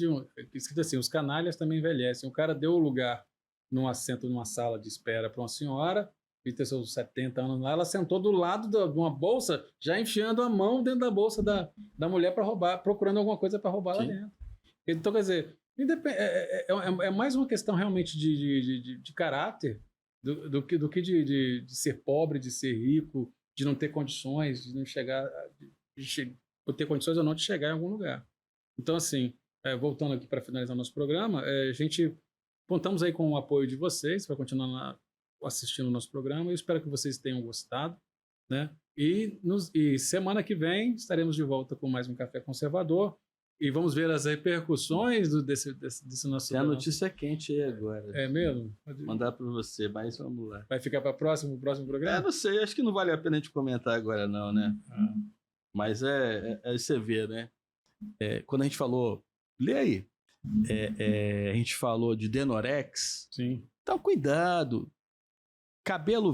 escrito assim, os canalhas também envelhecem. O cara deu o lugar num assento, numa sala de espera para uma senhora, que tem seus 70 anos lá, ela sentou do lado de uma bolsa, já enfiando a mão dentro da bolsa da mulher para roubar, procurando alguma coisa para roubar lá dentro. Então, quer dizer, é mais uma questão realmente de caráter, do que de ser pobre, de ser rico, de não ter condições, de não chegar, ou ter condições ou não de chegar em algum lugar. Então, assim, voltando aqui para finalizar o nosso programa, a gente contamos aí com o apoio de vocês para continuar assistindo o nosso programa. Eu espero que vocês tenham gostado, né? E semana que vem estaremos de volta com mais um Café Conservador. E vamos ver as repercussões desse nosso... Tem a notícia quente aí agora. É mesmo? Vou mandar para você, mas vamos lá. Vai ficar para o próximo programa? Não sei, acho que não vale a pena a gente comentar agora não, né? Mas você vê, né? Quando a gente falou... Lê aí. A gente falou de Denorex. Sim. Então, cuidado. Cabelo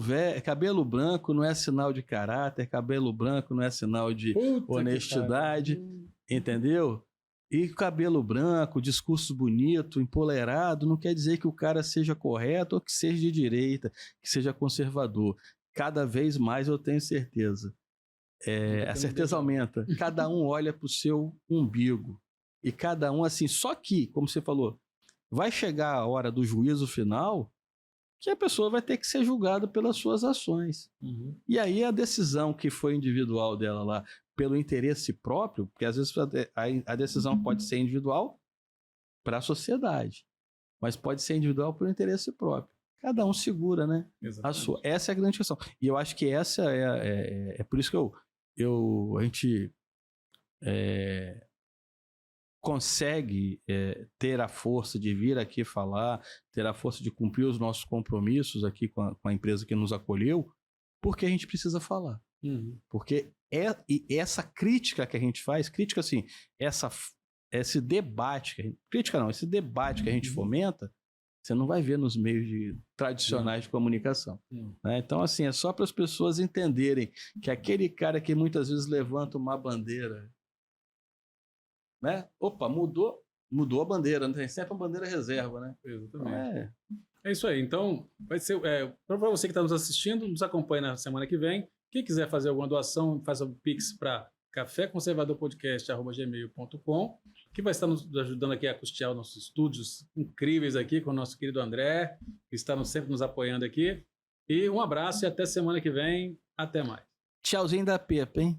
branco não é sinal de caráter, cabelo branco não é sinal de honestidade, entendeu? E cabelo branco, discurso bonito, empolerado, não quer dizer que o cara seja correto ou que seja de direita, que seja conservador. Cada vez mais eu tenho certeza. A certeza aumenta. Cada um olha para o seu umbigo. E cada um assim, só que, como você falou, vai chegar a hora do juízo final que a pessoa vai ter que ser julgada pelas suas ações. E aí a decisão que foi individual dela lá, pelo interesse próprio, porque às vezes a decisão pode ser individual para a sociedade, mas pode ser individual por interesse próprio. Cada um segura, né? A sua. Essa é a grande questão. E eu acho que essa é por isso que a gente consegue ter a força de vir aqui falar, ter a força de cumprir os nossos compromissos aqui com a empresa que nos acolheu, porque a gente precisa falar. Porque essa crítica que a gente faz, crítica assim, esse debate, esse debate que a gente fomenta, você não vai ver nos meios tradicionais de comunicação. Né? Então, assim, é só para as pessoas entenderem que aquele cara que muitas vezes levanta uma bandeira, né? Opa, mudou a bandeira, não tem sempre uma bandeira reserva, né? Exatamente. É isso aí. Então, vai ser para você que está nos assistindo, nos acompanhe na semana que vem. Quem quiser fazer alguma doação, faça um pix para caféconservadorpodcast@gmail.com, que vai estar nos ajudando aqui a custear os nossos estúdios incríveis aqui com o nosso querido André, que está sempre nos apoiando aqui. E um abraço e até semana que vem. Até mais. Tchauzinho da Pepa, hein?